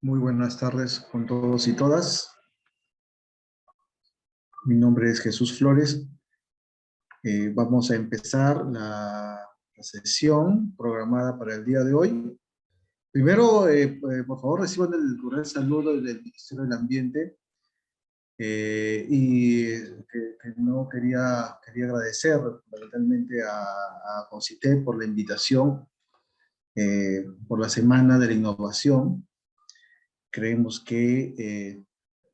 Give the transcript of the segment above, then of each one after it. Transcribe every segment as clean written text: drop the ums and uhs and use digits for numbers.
Muy buenas tardes con todos y todas. Mi nombre es Jesús Flores. Vamos a empezar la sesión programada para el día de hoy. Primero, por favor, reciban el cordial saludo del Ministerio del Ambiente y que no quería agradecer fundamentalmente a CONCITEC por la invitación por la Semana de la Innovación. Creemos que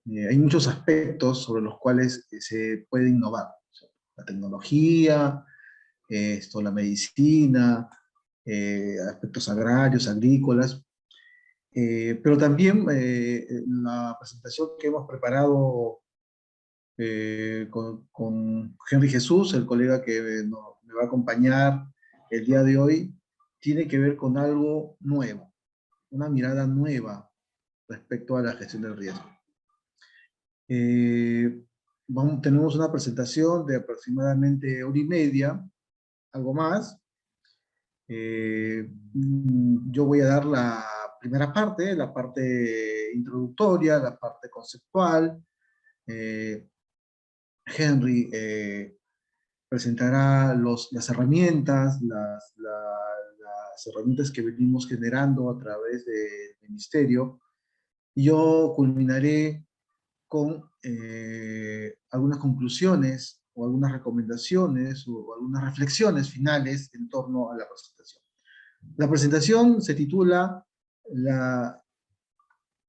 hay muchos aspectos sobre los cuales se puede innovar. La tecnología, la medicina, aspectos agrarios, agrícolas, pero también la presentación que hemos preparado con Henry Jesús, el colega que me va a acompañar el día de hoy, tiene que ver con algo nuevo, una mirada nueva respecto a la gestión del riesgo. Tenemos una presentación de aproximadamente hora y media, algo más. Yo voy a dar la primera parte, la parte introductoria, la parte conceptual. Henry presentará las herramientas, las herramientas que venimos generando a través del ministerio. Y yo culminaré con algunas conclusiones o algunas recomendaciones o algunas reflexiones finales en torno a la presentación. La presentación se titula La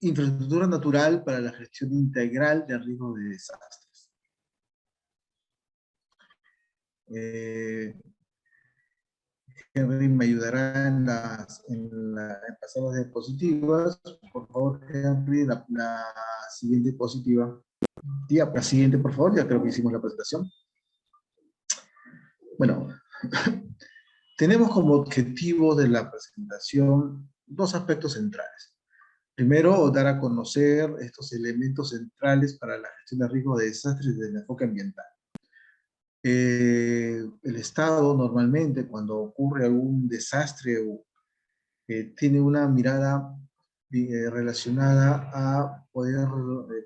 infraestructura natural para la gestión integral de riesgo de desastres. Henry me ayudará en pasar las diapositivas. Por favor, Henry, la siguiente diapositiva. La siguiente, por favor, ya creo que hicimos la presentación. Bueno, tenemos como objetivo de la presentación dos aspectos centrales. Primero, dar a conocer estos elementos centrales para la gestión de riesgo de desastres desde el enfoque ambiental. El Estado normalmente, cuando ocurre algún desastre, tiene una mirada relacionada a poder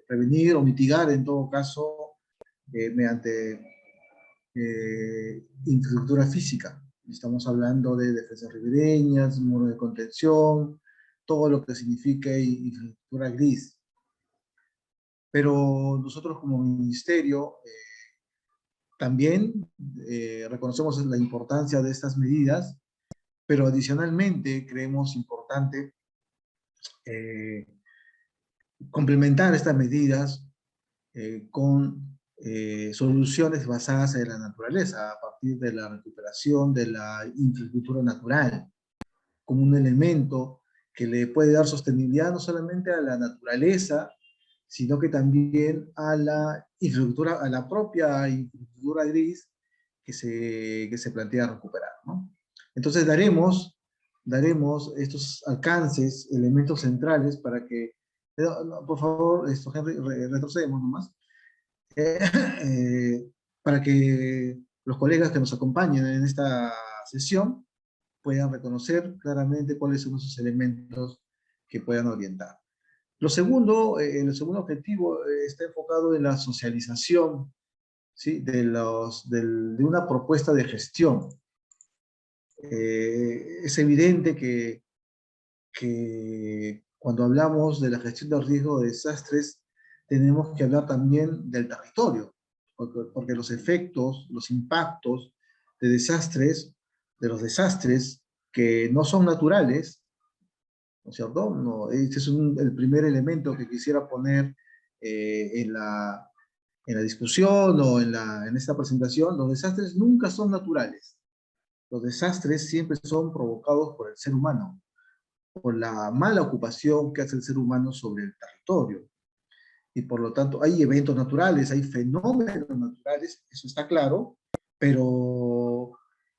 prevenir o mitigar, en todo caso, mediante infraestructura física. Estamos hablando de defensas ribereñas, muro de contención, todo lo que significa infraestructura gris. Pero nosotros como ministerio también reconocemos la importancia de estas medidas, pero adicionalmente creemos importante complementar estas medidas con soluciones basadas en la naturaleza, a partir de la recuperación de la infraestructura natural, como un elemento que le puede dar sostenibilidad no solamente a la naturaleza, sino que también a la infraestructura, a la propia infraestructura gris que se plantea recuperar, ¿no? Entonces daremos estos alcances, elementos centrales para que, por favor, Henry, retrocedemos nomás, para que los colegas que nos acompañen en esta sesión puedan reconocer claramente cuáles son esos elementos que puedan orientar. El segundo objetivo está enfocado en la socialización, ¿sí? de una propuesta de gestión. Es evidente que cuando hablamos de la gestión del riesgo de desastres, tenemos que hablar también del territorio, porque los efectos, los impactos de los desastres que no son naturales, ¿no es cierto? No, este es el primer elemento que quisiera poner en la discusión o en esta presentación. Los desastres nunca son naturales. Los desastres siempre son provocados por el ser humano, por la mala ocupación que hace el ser humano sobre el territorio. Y por lo tanto, hay eventos naturales, hay fenómenos naturales, eso está claro, pero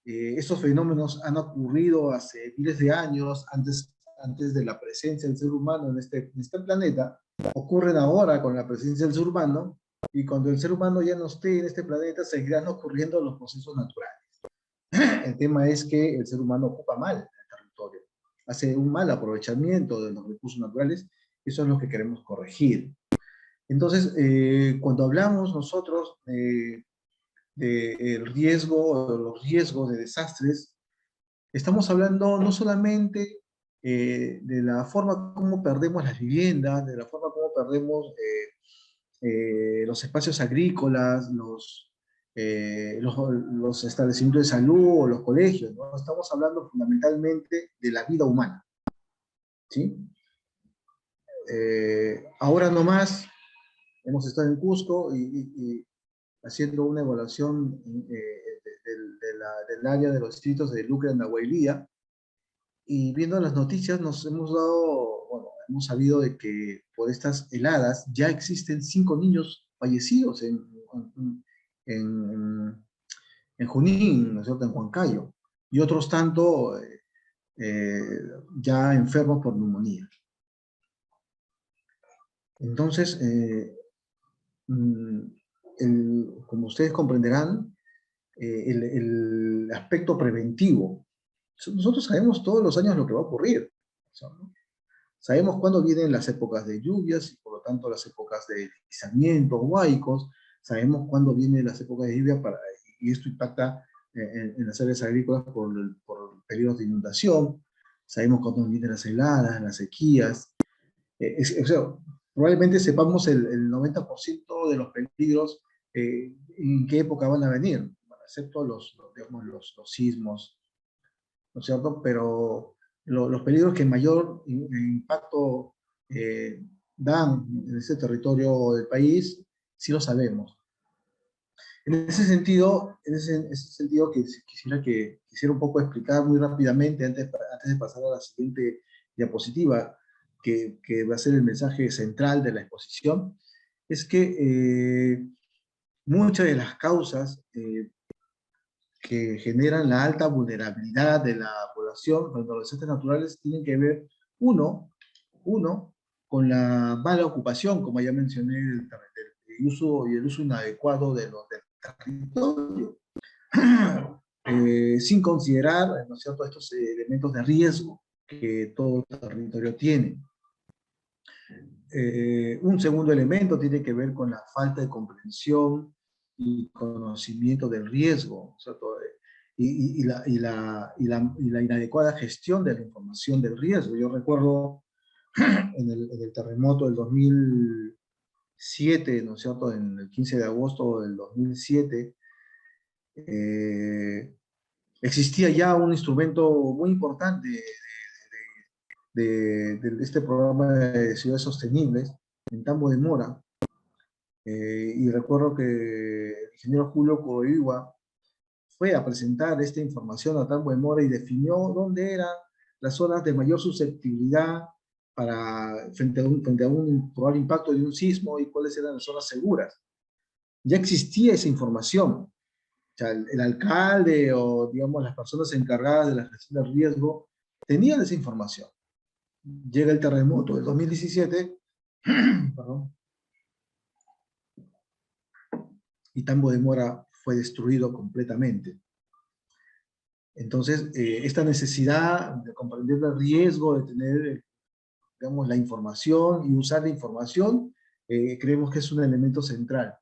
esos fenómenos han ocurrido hace miles de años, antes de la presencia del ser humano en este planeta, ocurren ahora con la presencia del ser humano, y cuando el ser humano ya no esté en este planeta, seguirán ocurriendo los procesos naturales. El tema es que el ser humano ocupa mal el territorio, hace un mal aprovechamiento de los recursos naturales, Eso es lo que queremos corregir. Entonces, cuando hablamos nosotros de riesgo, los riesgos de desastres, estamos hablando no solamente de la forma como perdemos las viviendas, de la forma como perdemos los espacios agrícolas, los establecimientos de salud o los colegios, ¿no? Estamos hablando fundamentalmente de la vida humana, ¿sí? Ahora nomás hemos estado en Cusco y haciendo una evaluación del área de los distritos de Lucre y Nahuaylía, y viendo las noticias nos hemos dado, bueno, hemos sabido de que por estas heladas ya existen 5 niños fallecidos en, en Junín, ¿no es cierto?, en Huancayo, y otros tanto ya enfermos por neumonía. Entonces, como ustedes comprenderán, el aspecto preventivo. Nosotros sabemos todos los años lo que va a ocurrir, ¿no? Sabemos cuándo vienen las épocas de lluvias y por lo tanto las épocas de deslizamientos, huaicos. Sabemos cuándo vienen las épocas de lluvia y esto impacta en las áreas agrícolas por periodos de inundación. Sabemos cuándo vienen las heladas, las sequías. O sea, probablemente sepamos el 90% de los peligros en qué época van a venir, bueno, excepto digamos, los sismos, ¿no es cierto? Pero los peligros que mayor impacto dan en ese territorio del país, sí lo sabemos. En ese sentido, quisiera un poco explicar muy rápidamente, antes de pasar a la siguiente diapositiva, que va a ser el mensaje central de la exposición, es que muchas de las causas que generan la alta vulnerabilidad de la población frente a los desastres naturales tienen que ver, uno, con la mala ocupación, como ya mencioné, el uso inadecuado del territorio, sin considerar, ¿no es cierto?, estos elementos de riesgo que todo territorio tiene. Un segundo elemento tiene que ver con la falta de comprensión y conocimiento del riesgo, ¿cierto? La inadecuada gestión de la información del riesgo. Yo recuerdo en el terremoto del 2007, ¿no es cierto?, en el 15 de agosto del 2007, existía ya un instrumento muy importante de este programa de ciudades sostenibles en Tambo de Mora, y recuerdo que el ingeniero Julio Coroigua fue a presentar esta información a Tambo de Mora y definió dónde eran las zonas de mayor susceptibilidad frente a un probable impacto de un sismo y cuáles eran las zonas seguras. Ya existía esa información. O sea, el alcalde o, digamos, las personas encargadas de la gestión del riesgo tenían esa información. Llega el terremoto del 2017, perdón, y Tambo de Mora fue destruido completamente. Entonces, esta necesidad de comprender el riesgo, de tener, digamos, la información y usar la información, creemos que es un elemento central.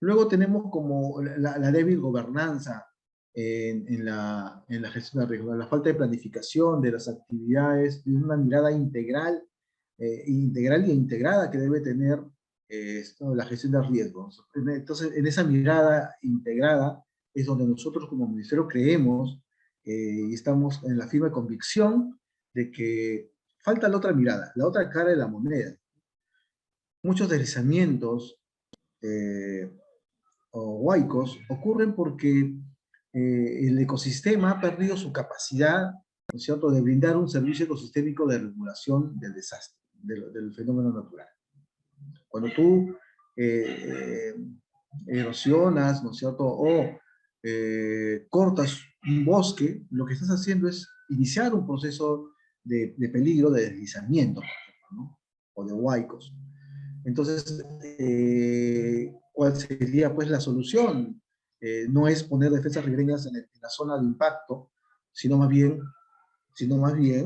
Luego tenemos como la débil gobernanza en la gestión de riesgo, la falta de planificación de las actividades, y una mirada integral e integrada que debe tener la gestión de riesgos. Entonces, en esa mirada integrada es donde nosotros como ministerio creemos y estamos en la firme convicción de que falta la otra mirada, la otra cara de la moneda. Muchos deslizamientos o huaicos ocurren porque el ecosistema ha perdido su capacidad, ¿no es cierto?, de brindar un servicio ecosistémico de regulación del desastre, del fenómeno natural. Cuando tú erosionas, ¿no es cierto?, o cortas un bosque, lo que estás haciendo es iniciar un proceso de peligro, de deslizamiento, ¿no?, o de huaicos. Entonces, ¿cuál sería pues la solución? No es poner defensas ribereñas en la zona de impacto, sino más bien,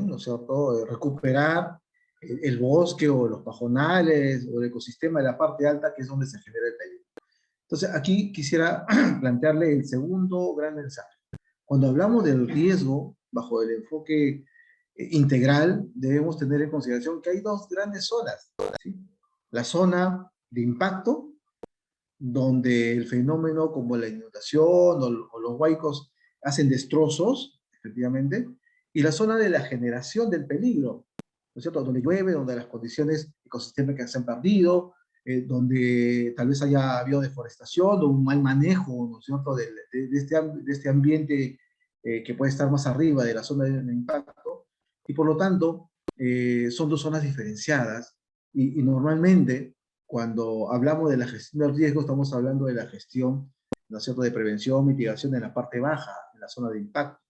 ¿no es cierto?, recuperar el bosque o los pajonales o el ecosistema de la parte alta, que es donde se genera el peligro. Entonces, aquí quisiera plantearle el segundo gran mensaje. Cuando hablamos del riesgo, bajo el enfoque integral, debemos tener en consideración que hay dos grandes zonas, ¿sí? La zona de impacto, donde el fenómeno como la inundación o los huaicos hacen destrozos, efectivamente, y la zona de la generación del peligro, ¿no es cierto? Donde llueve, donde las condiciones ecosistémicas se han perdido, donde tal vez haya habido deforestación o un mal manejo, ¿no es cierto?, de este ambiente que puede estar más arriba de la zona de impacto, y por lo tanto son dos zonas diferenciadas, y normalmente cuando hablamos de la gestión del riesgo estamos hablando de la gestión, ¿no es cierto?, de prevención, mitigación en la parte baja, en la zona de impacto,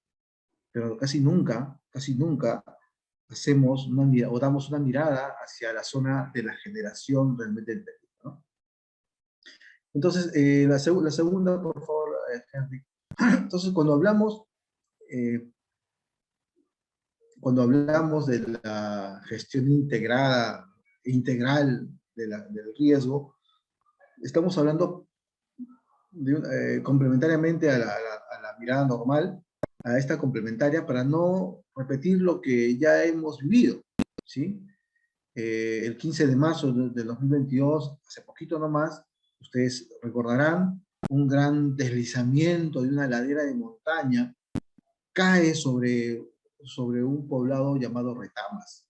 pero casi nunca hacemos una mirada, o damos una mirada hacia la zona de la generación realmente del peligro, ¿no? Entonces, la segunda, por favor, Henry. Entonces, eh, cuando hablamos de la gestión integral del riesgo, estamos hablando complementariamente a la mirada normal, a esta complementaria, para no repetir lo que ya hemos vivido, ¿sí? El 15 de marzo de 2022, hace poquito nomás, ustedes recordarán, un gran deslizamiento de una ladera de montaña cae sobre un poblado llamado Retamas,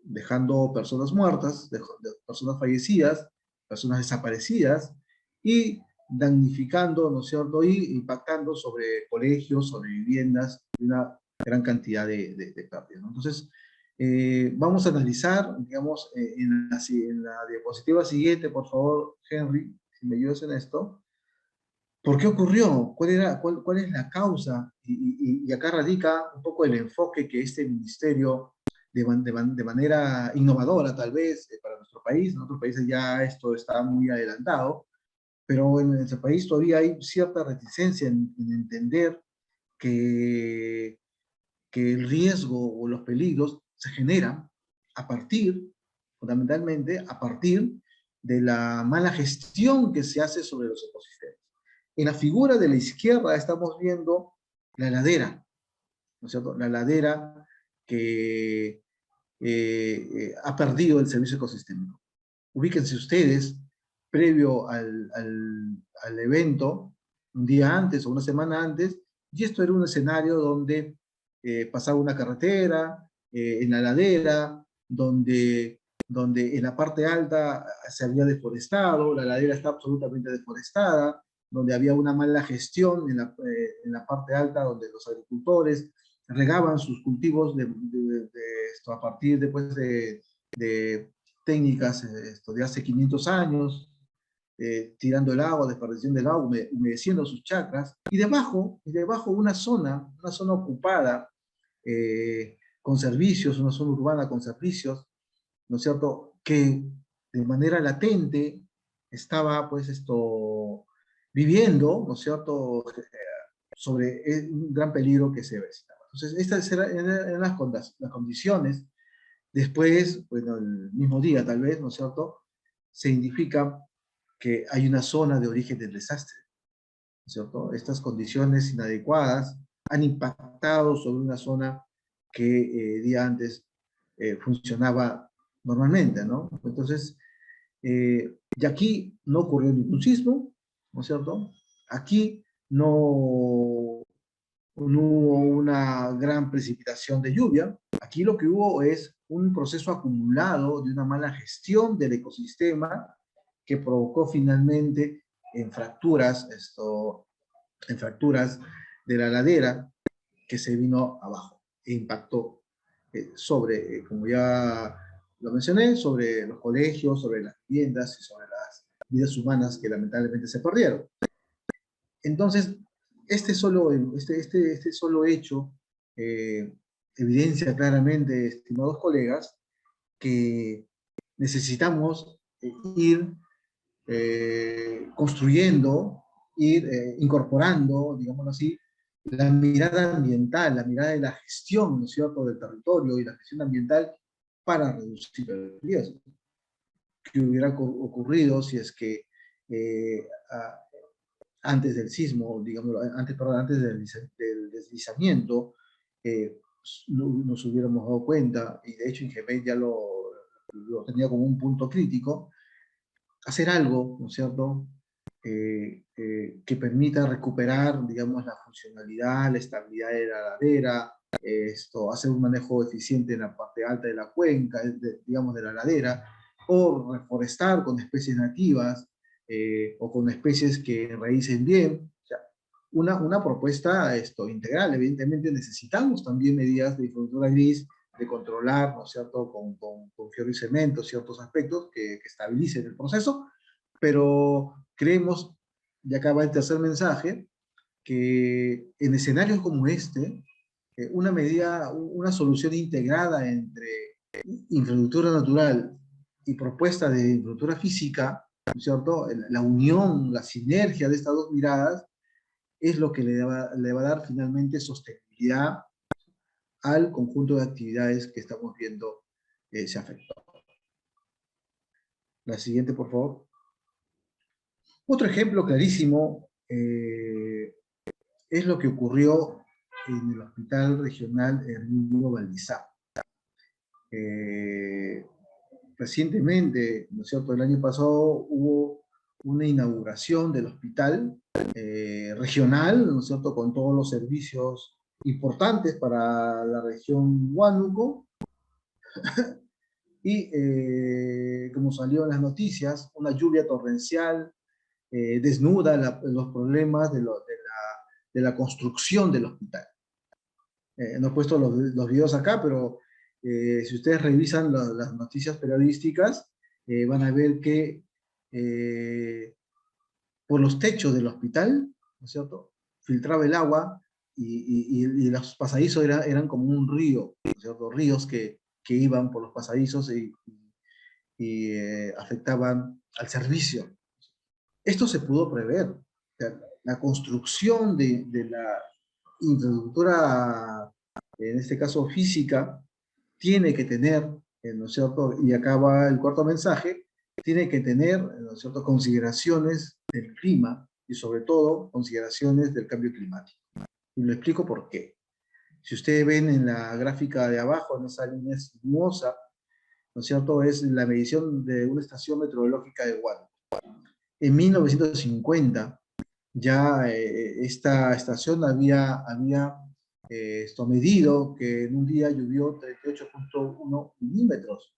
dejando personas muertas, personas fallecidas, personas desaparecidas, y damnificando, ¿no es cierto?, y impactando sobre colegios, sobre viviendas, y una gran cantidad de pérdidas, ¿no? Entonces, vamos a analizar, digamos, en la diapositiva siguiente, por favor, Henry, si me ayudas en esto. ¿Por qué ocurrió? ¿Cuál es la causa? Y acá radica un poco el enfoque que este ministerio, de manera innovadora tal vez, para nuestro país, en otros países ya esto está muy adelantado, pero en nuestro país todavía hay cierta reticencia en entender que, que el riesgo o los peligros se generan a partir, fundamentalmente, a partir de la mala gestión que se hace sobre los ecosistemas. En la figura de la izquierda estamos viendo la ladera, ¿no es cierto? La ladera que ha perdido el servicio ecosistémico. Ubíquense ustedes, previo al evento, un día antes o una semana antes, y esto era un escenario donde pasaba una carretera, en la ladera, donde en la parte alta se había deforestado, la ladera está absolutamente deforestada, donde había una mala gestión en la parte alta, donde los agricultores regaban sus cultivos esto, a partir después de técnicas de hace 500 años, tirando el agua, desperdiciando el agua, humedeciendo sus chacras, y debajo una zona ocupada con servicios, una zona urbana con servicios, ¿no es cierto?, que de manera latente estaba, pues, viviendo, ¿no es cierto?, sobre un gran peligro que se avecina. Entonces, estas eran las condiciones. Después, bueno, el mismo día tal vez, ¿no es cierto?, se indica que hay una zona de origen del desastre, ¿no es cierto? Estas condiciones inadecuadas han impactado sobre una zona que día antes funcionaba normalmente, ¿no? Entonces, y aquí no ocurrió ningún sismo, ¿no es cierto? Aquí no hubo una gran precipitación de lluvia. Aquí lo que hubo es un proceso acumulado de una mala gestión del ecosistema que provocó finalmente en fracturas, en fracturas de la ladera que se vino abajo e impactó sobre, como ya lo mencioné, sobre los colegios, sobre las viviendas y sobre las vidas humanas que lamentablemente se perdieron. Entonces, este solo hecho evidencia claramente, estimados colegas, que necesitamos ir construyendo, ir incorporando, digámoslo así, la mirada ambiental, la mirada de la gestión, ¿no es cierto?, del territorio y la gestión ambiental para reducir el riesgo. ¿Qué hubiera ocurrido si es que antes del sismo, digamos, antes del deslizamiento, nos hubiéramos dado cuenta, y de hecho Ingemet ya lo tenía como un punto crítico, hacer algo, ¿no es cierto?, que permita recuperar, digamos, la funcionalidad, la estabilidad de la ladera, hacer un manejo eficiente en la parte alta de la cuenca, digamos, de la ladera, o reforestar con especies nativas, o con especies que enraícen bien. O sea, una propuesta integral. Evidentemente necesitamos también medidas de infraestructura gris, de controlar, ¿no es cierto?, con fierro y cemento ciertos aspectos que estabilicen el proceso, pero creemos, y acá va el tercer mensaje, que en escenarios como este, una solución integrada entre infraestructura natural y propuesta de infraestructura física, ¿no es cierto? La unión, la sinergia de estas dos miradas es lo que le va a dar finalmente sostenibilidad al conjunto de actividades que estamos viendo se afectó. La siguiente, por favor. Otro ejemplo clarísimo es lo que ocurrió en el Hospital Regional Herminio Valdizá. Recientemente, ¿no es cierto?, el año pasado hubo una inauguración del hospital regional, ¿no es cierto?, con todos los servicios importantes para la región Huánuco, y como salió en las noticias, una lluvia torrencial desnuda los problemas de la construcción del hospital. No he puesto los videos acá, pero si ustedes revisan las noticias periodísticas, van a ver que por los techos del hospital, ¿no es cierto?, filtraba el agua y los pasadizos eran como un río, ¿no es cierto?, ríos que iban por los pasadizos y afectaban al servicio. Esto se pudo prever. O sea, la construcción de la infraestructura, en este caso física, tiene que tener, ¿no es cierto?, y acá va el cuarto mensaje, tiene que tener, ¿no es cierto?, consideraciones del clima y sobre todo consideraciones del cambio climático. Y lo explico por qué. Si ustedes ven en la gráfica de abajo, en esa línea sinuosa, ¿no es cierto?, es la medición de una estación meteorológica de Huánuco. En 1950, ya esta estación había medido que en un día llovió 38.1 milímetros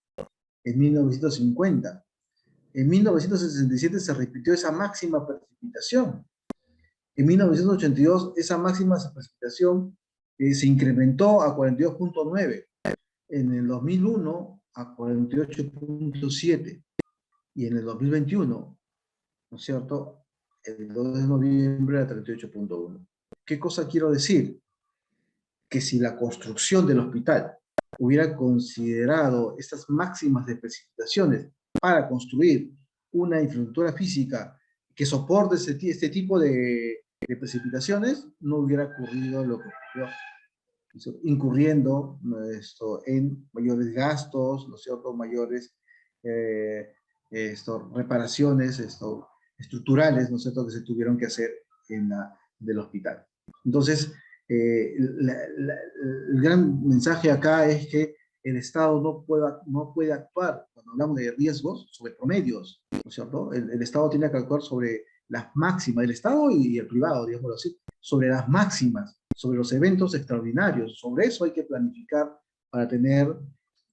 en 1950. En 1967 se repitió esa máxima precipitación. En 1982 esa máxima precipitación se incrementó a 42.9. En el 2001 a 48.7. Y en el 2021, ¿no es cierto?, el 2 de noviembre a 38.1. ¿Qué cosa quiero decir? Que si la construcción del hospital hubiera considerado estas máximas de precipitaciones para construir una infraestructura física que soporte este tipo de precipitaciones, no hubiera ocurrido lo que ocurrió, incurriendo en mayores gastos, ¿no es cierto?, mayores reparaciones estructurales, ¿no es cierto?, que se tuvieron que hacer del hospital. Entonces, el gran mensaje acá es que el Estado no puede actuar, cuando hablamos de riesgos, sobre promedios, ¿no es cierto? El Estado tiene que actuar sobre las máximas, el Estado y el privado, digámoslo así, sobre las máximas, sobre los eventos extraordinarios. Sobre eso hay que planificar para tener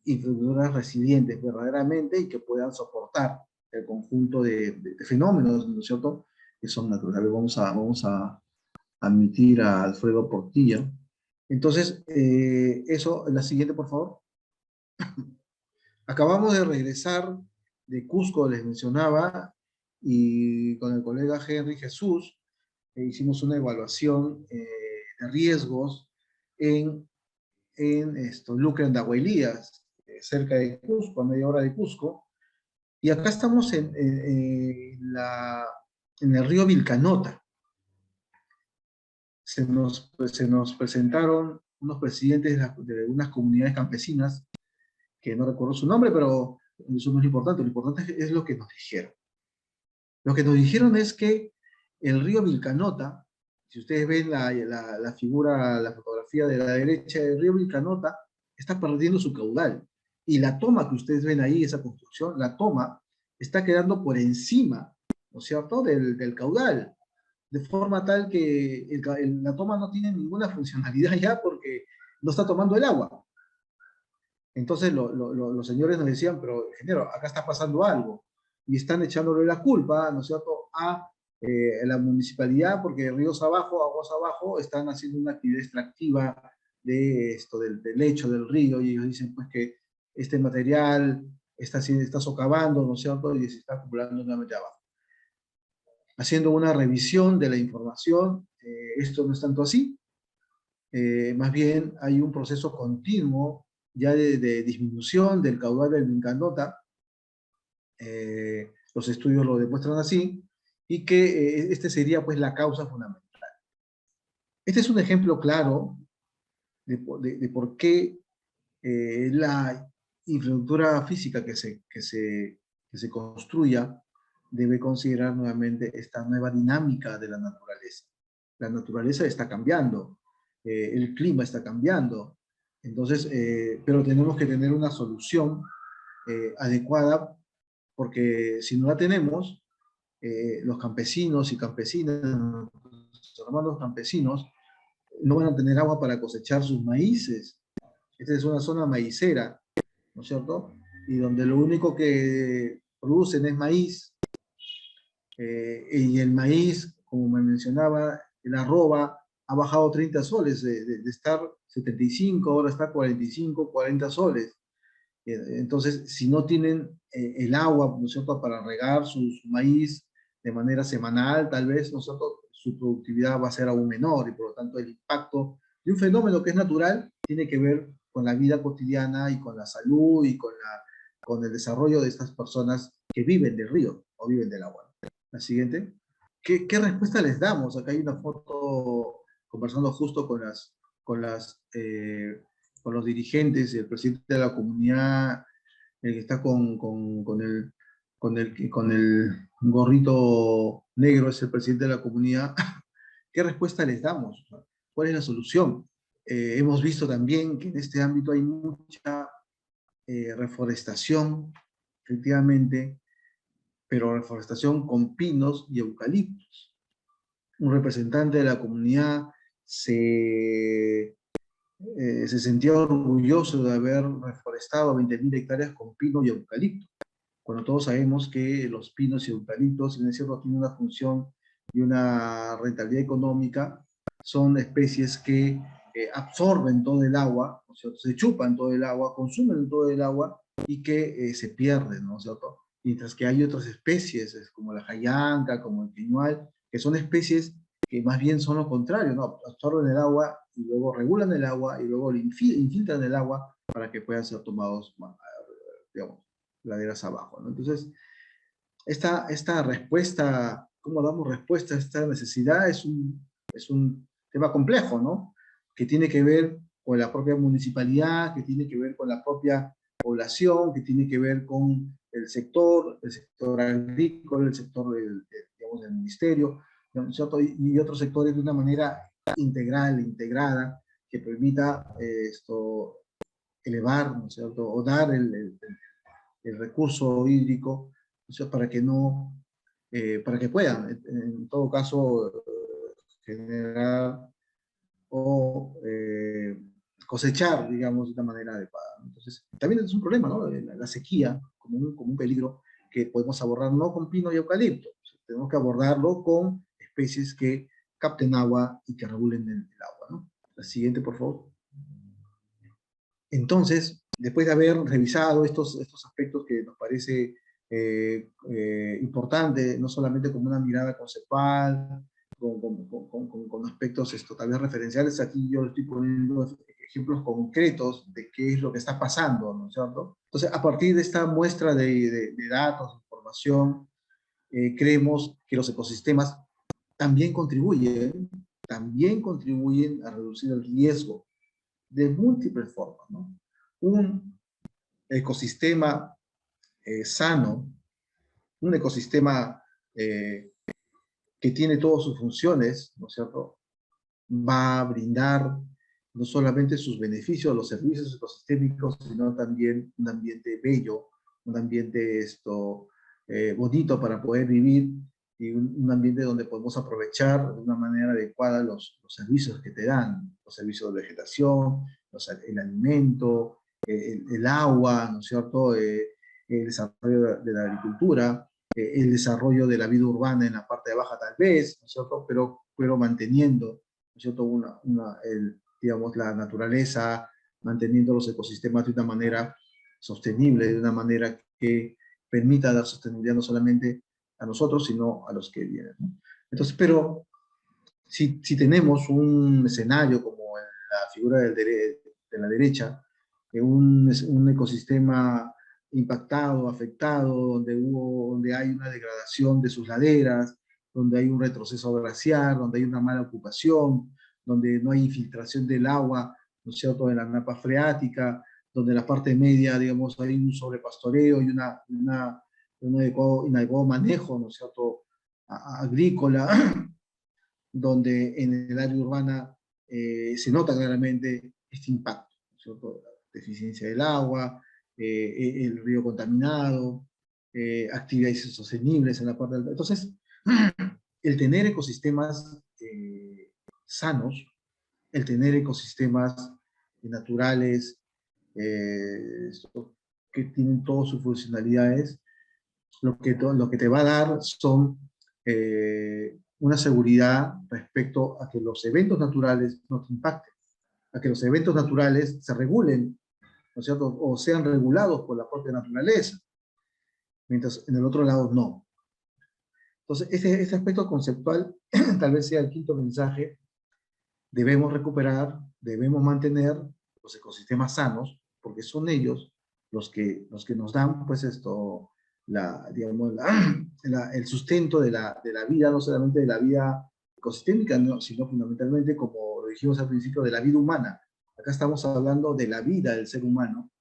infraestructuras resilientes verdaderamente y que puedan soportar el conjunto de fenómenos, ¿no es cierto?, que son naturales. Vamos a admitir a Alfredo Portilla. Entonces, eso, la siguiente, por favor. Acabamos de regresar de Cusco, les mencionaba, y con el colega Henry Jesús hicimos una evaluación de riesgos en Luque, Andahuaylías, cerca de Cusco, a media hora de Cusco, y acá estamos en el río Vilcanota. Se nos presentaron unos presidentes de unas comunidades campesinas que no recuerdo su nombre, pero eso no es lo importante es lo que nos dijeron. Lo que nos dijeron es que el río Vilcanota, si ustedes ven la figura, la fotografía de la derecha, el río Vilcanota está perdiendo su caudal. Y la toma que ustedes ven ahí, esa construcción, la toma está quedando por encima, ¿no es cierto?, del caudal. De forma tal que la toma no tiene ninguna funcionalidad ya porque no está tomando el agua. Entonces los señores nos decían, pero ingeniero, acá está pasando algo. Y están echándole la culpa, ¿no es cierto?, a la municipalidad, porque ríos abajo, aguas abajo, están haciendo una actividad extractiva de esto, del lecho del río, y ellos dicen pues que este material está socavando, ¿no es cierto?, y se está acumulando nuevamente abajo. Haciendo una revisión de la información, esto no es tanto así, más bien hay un proceso continuo ya de disminución del caudal del Vilcanota, los estudios lo demuestran así, y que este sería pues la causa fundamental. Este es un ejemplo claro de por qué la infraestructura física que se construya debe considerar nuevamente esta nueva dinámica de la naturaleza. La naturaleza está cambiando, el clima está cambiando, entonces, pero tenemos que tener una solución adecuada, porque si no la tenemos, los campesinos y campesinas, nuestros hermanos campesinos, no van a tener agua para cosechar sus maíces. Esta es una zona maicera, ¿no es cierto? Y donde lo único que producen es maíz, y el maíz, como me mencionaba, el arroba ha bajado 30 soles, de estar 75, ahora está 45, 40 soles. Entonces, si no tienen el agua, ¿no es cierto?, para regar su maíz de manera semanal, tal vez, ¿no es cierto?, su productividad va a ser aún menor, y por lo tanto el impacto de un fenómeno que es natural tiene que ver con la vida cotidiana y con la salud y con el desarrollo de estas personas que viven del río o viven del agua. La siguiente. ¿Qué respuesta les damos? Acá hay una foto conversando justo con las con los dirigentes, el presidente de la comunidad, el que está con el gorrito negro, es el presidente de la comunidad. ¿Qué respuesta les damos? ¿Cuál es la solución? Hemos visto también que en este ámbito hay mucha reforestación, efectivamente, pero reforestación con pinos y eucaliptos. Un representante de la comunidad se sentía orgulloso de haber reforestado 20.000 hectáreas con pino y eucalipto, cuando todos sabemos que los pinos y eucaliptos, si no es cierto, tienen una función y una rentabilidad económica, son especies que absorben todo el agua, ¿no es cierto?, se chupan todo el agua, consumen todo el agua y que se pierden, ¿no es cierto? Mientras que hay otras especies, como la jayanca, como el piñual, que son especies que más bien son lo contrario, ¿no? Absorben el agua y luego regulan el agua y luego infiltran el agua para que puedan ser tomados, digamos, laderas abajo, ¿no? Entonces, esta respuesta, ¿cómo damos respuesta a esta necesidad? Es un tema complejo, ¿no? Que tiene que ver con la propia municipalidad, que tiene que ver con la propia población, que tiene que ver con el sector agrícola, el sector digamos, del ministerio, ¿no es cierto? Y otros sectores de una manera integral, integrada, que permita elevar, ¿no es cierto?, o dar el recurso hídrico, o sea, para que no, para que puedan, en todo caso, generar o cosechar, digamos, de una manera adecuada. Entonces, también es un problema, ¿no? La sequía como un peligro que podemos abordar no con pino y eucalipto, o sea, tenemos que abordarlo con especies que capten agua y que regulen el agua, ¿no? La siguiente, por favor. Entonces, después de haber revisado estos aspectos que nos parece importante, no solamente como una mirada conceptual, con aspectos tal vez referenciales, aquí yo estoy poniendo ejemplos concretos de qué es lo que está pasando, ¿no es cierto? Entonces, a partir de esta muestra de datos, de información, creemos que los ecosistemas también contribuyen a reducir el riesgo de múltiples formas, ¿no? ecosistema sano, un ecosistema que tiene todas sus funciones, ¿no es cierto?, va a brindar no solamente sus beneficios, los servicios ecosistémicos, sino también un ambiente bello, un ambiente bonito para poder vivir y un ambiente donde podemos aprovechar de una manera adecuada los servicios que te dan, los servicios de vegetación, el alimento, el agua, ¿no es cierto?, el desarrollo de la agricultura, el desarrollo de la vida urbana en la parte de baja tal vez, ¿no es cierto?, pero manteniendo, ¿no es cierto?, digamos, la naturaleza, manteniendo los ecosistemas de una manera sostenible, de una manera que permita dar sostenibilidad no solamente a nosotros, sino a los que vienen, ¿no? Entonces, pero si tenemos un escenario como en la figura de la derecha, un ecosistema impactado, afectado, donde hay una degradación de sus laderas, donde hay un retroceso glaciar, donde hay una mala ocupación, donde no hay infiltración del agua, ¿no es cierto?, en la napa freática, donde en la parte media, digamos, hay un sobrepastoreo y un inadecuado manejo, ¿no es cierto?, agrícola, donde en el área urbana se nota claramente este impacto, ¿no es cierto?, la deficiencia del agua, el río contaminado, actividades sostenibles en la parte del... Entonces, el tener ecosistemas sanos, el tener ecosistemas naturales que tienen todas sus funcionalidades, lo que te va a dar son una seguridad respecto a que los eventos naturales no te impacten, a que los eventos naturales se regulen, ¿no es cierto?, o sean regulados por la propia naturaleza, mientras en el otro lado no. Entonces, este aspecto conceptual tal vez sea el quinto mensaje. Debemos recuperar, debemos mantener los ecosistemas sanos, porque son ellos los que nos dan, pues, digamos, el sustento de la vida, no solamente de la vida ecosistémica, no, sino fundamentalmente, como lo dijimos al principio, de la vida humana. Acá estamos hablando de la vida del ser humano,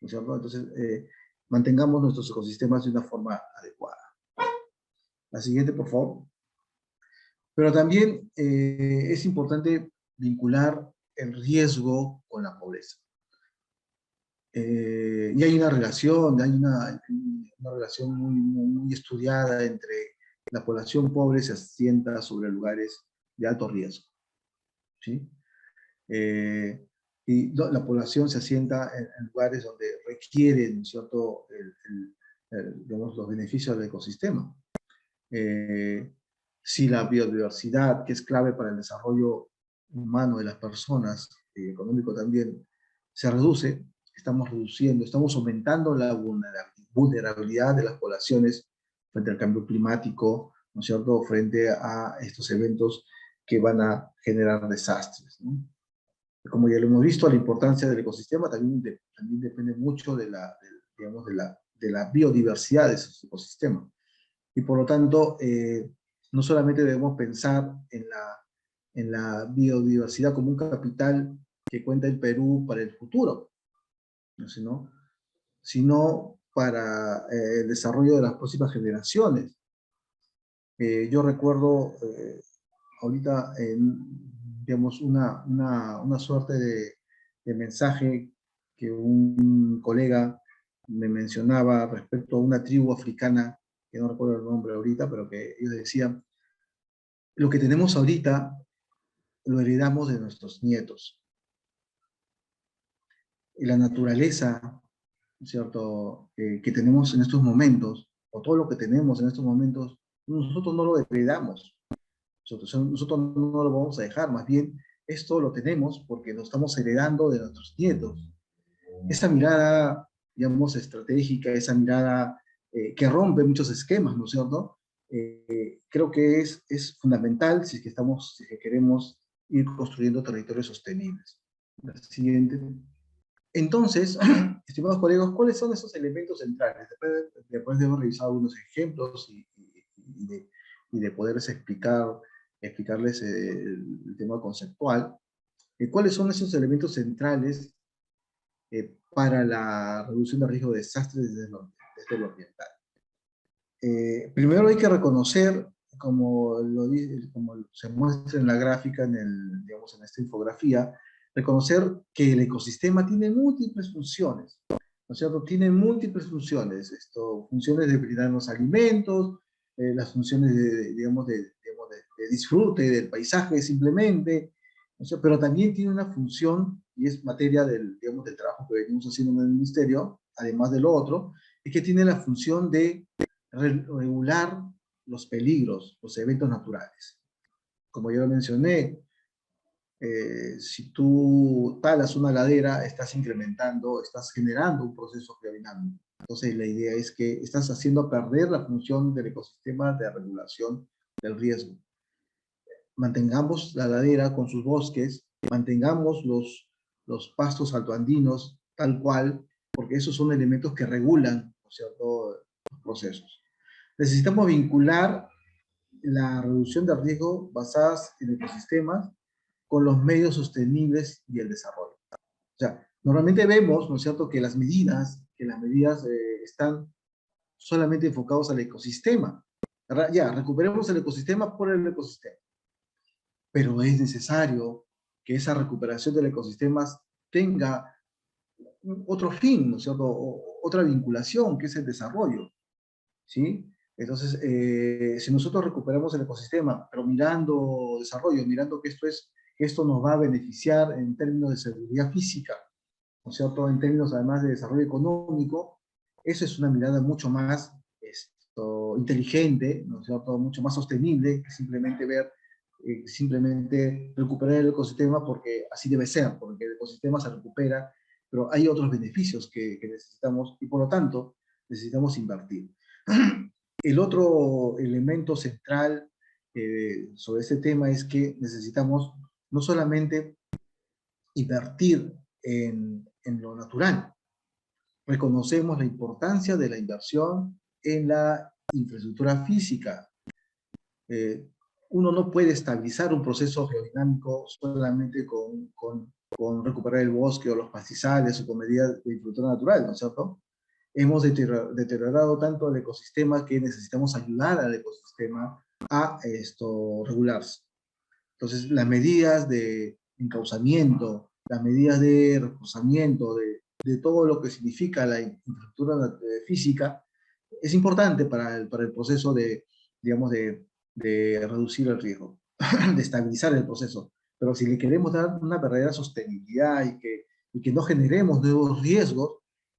¿no es cierto? Entonces, mantengamos nuestros ecosistemas de una forma adecuada. La siguiente, por favor. Pero también es importante vincular el riesgo con la pobreza. Y hay una relación, una relación muy estudiada entre la población pobre se asienta sobre lugares de alto riesgo, ¿sí? La población se asienta en lugares donde requieren, ¿cierto?, digamos, los beneficios del ecosistema. Si la biodiversidad, que es clave para el desarrollo humano de las personas, y económico también, se reduce, estamos aumentando la vulnerabilidad de las poblaciones frente al cambio climático, ¿no es cierto?, frente a estos eventos que van a generar desastres, ¿no? Como ya lo hemos visto, la importancia del ecosistema también depende mucho digamos, de la biodiversidad de esos ecosistemas. Y por lo tanto, no solamente debemos pensar en la biodiversidad como un capital que cuenta el Perú para el futuro, ¿no? sino para el desarrollo de las próximas generaciones. Yo recuerdo ahorita, digamos, una suerte de mensaje que un colega me mencionaba respecto a una tribu africana, que no recuerdo el nombre ahorita, pero que ellos decían, lo que tenemos ahorita lo heredamos de nuestros nietos. Y la naturaleza, ¿cierto?, que tenemos en estos momentos, o todo lo que tenemos en estos momentos, nosotros no lo heredamos. Nosotros no lo vamos a dejar, más bien esto lo tenemos porque lo estamos heredando de nuestros nietos. Esa mirada, digamos, estratégica, esa mirada que rompe muchos esquemas, ¿no es cierto? Creo que es fundamental si es que queremos ir construyendo territorios sostenibles. La siguiente. Entonces, estimados colegas, ¿cuáles son esos elementos centrales? Después de haber revisado algunos ejemplos y de poderles explicarles el tema conceptual, ¿cuáles son esos elementos centrales para la reducción de riesgo de desastres desde lo ambiental. Primero hay que reconocer, como se muestra en la gráfica, digamos, en esta infografía, reconocer que el ecosistema tiene múltiples funciones, ¿no es cierto? Tiene múltiples funciones, funciones de brindarnos alimentos, las funciones digamos, de disfrute del paisaje simplemente, ¿no es cierto? Pero también tiene una función, y es materia digamos, del trabajo que venimos haciendo en el ministerio, además de lo otro, es que tiene la función de regular los peligros, los eventos naturales. Como ya lo mencioné, si tú talas una ladera, estás incrementando, estás generando un proceso geodinámico. Entonces la idea es que estás haciendo perder la función del ecosistema de regulación del riesgo. Mantengamos la ladera con sus bosques, mantengamos los pastos altoandinos tal cual, porque esos son elementos que regulan, ¿no es cierto?, los procesos. Necesitamos vincular la reducción de riesgo basadas en ecosistemas con los medios sostenibles y el desarrollo. O sea, normalmente vemos, ¿no es cierto?, que las medidas están solamente enfocados al ecosistema. Ya, recuperemos el ecosistema por el ecosistema. Pero es necesario que esa recuperación del ecosistema tenga otro fin, ¿no es cierto?, otra vinculación, que es el desarrollo, ¿sí? Entonces, si nosotros recuperamos el ecosistema, pero mirando desarrollo, mirando que esto nos va a beneficiar en términos de seguridad física, ¿no es cierto?, en términos además de desarrollo económico, eso es una mirada mucho más inteligente, ¿no es cierto?, mucho más sostenible que simplemente recuperar el ecosistema porque así debe ser, porque el ecosistema se recupera, pero hay otros beneficios que necesitamos y por lo tanto necesitamos invertir. El otro elemento central sobre este tema es que necesitamos no solamente invertir en lo natural, reconocemos la importancia de la inversión en la infraestructura física. Uno no puede estabilizar un proceso geodinámico solamente con recuperar el bosque o los pastizales o con medidas de infraestructura natural, ¿no es cierto? Hemos deteriorado tanto el ecosistema que necesitamos ayudar al ecosistema a regularse. Entonces, las medidas de encauzamiento, las medidas de reforzamiento, de todo lo que significa la infraestructura física, es importante para el proceso digamos, de reducir el riesgo, de estabilizar el proceso. Pero si le queremos dar una verdadera sostenibilidad y que no generemos nuevos riesgos,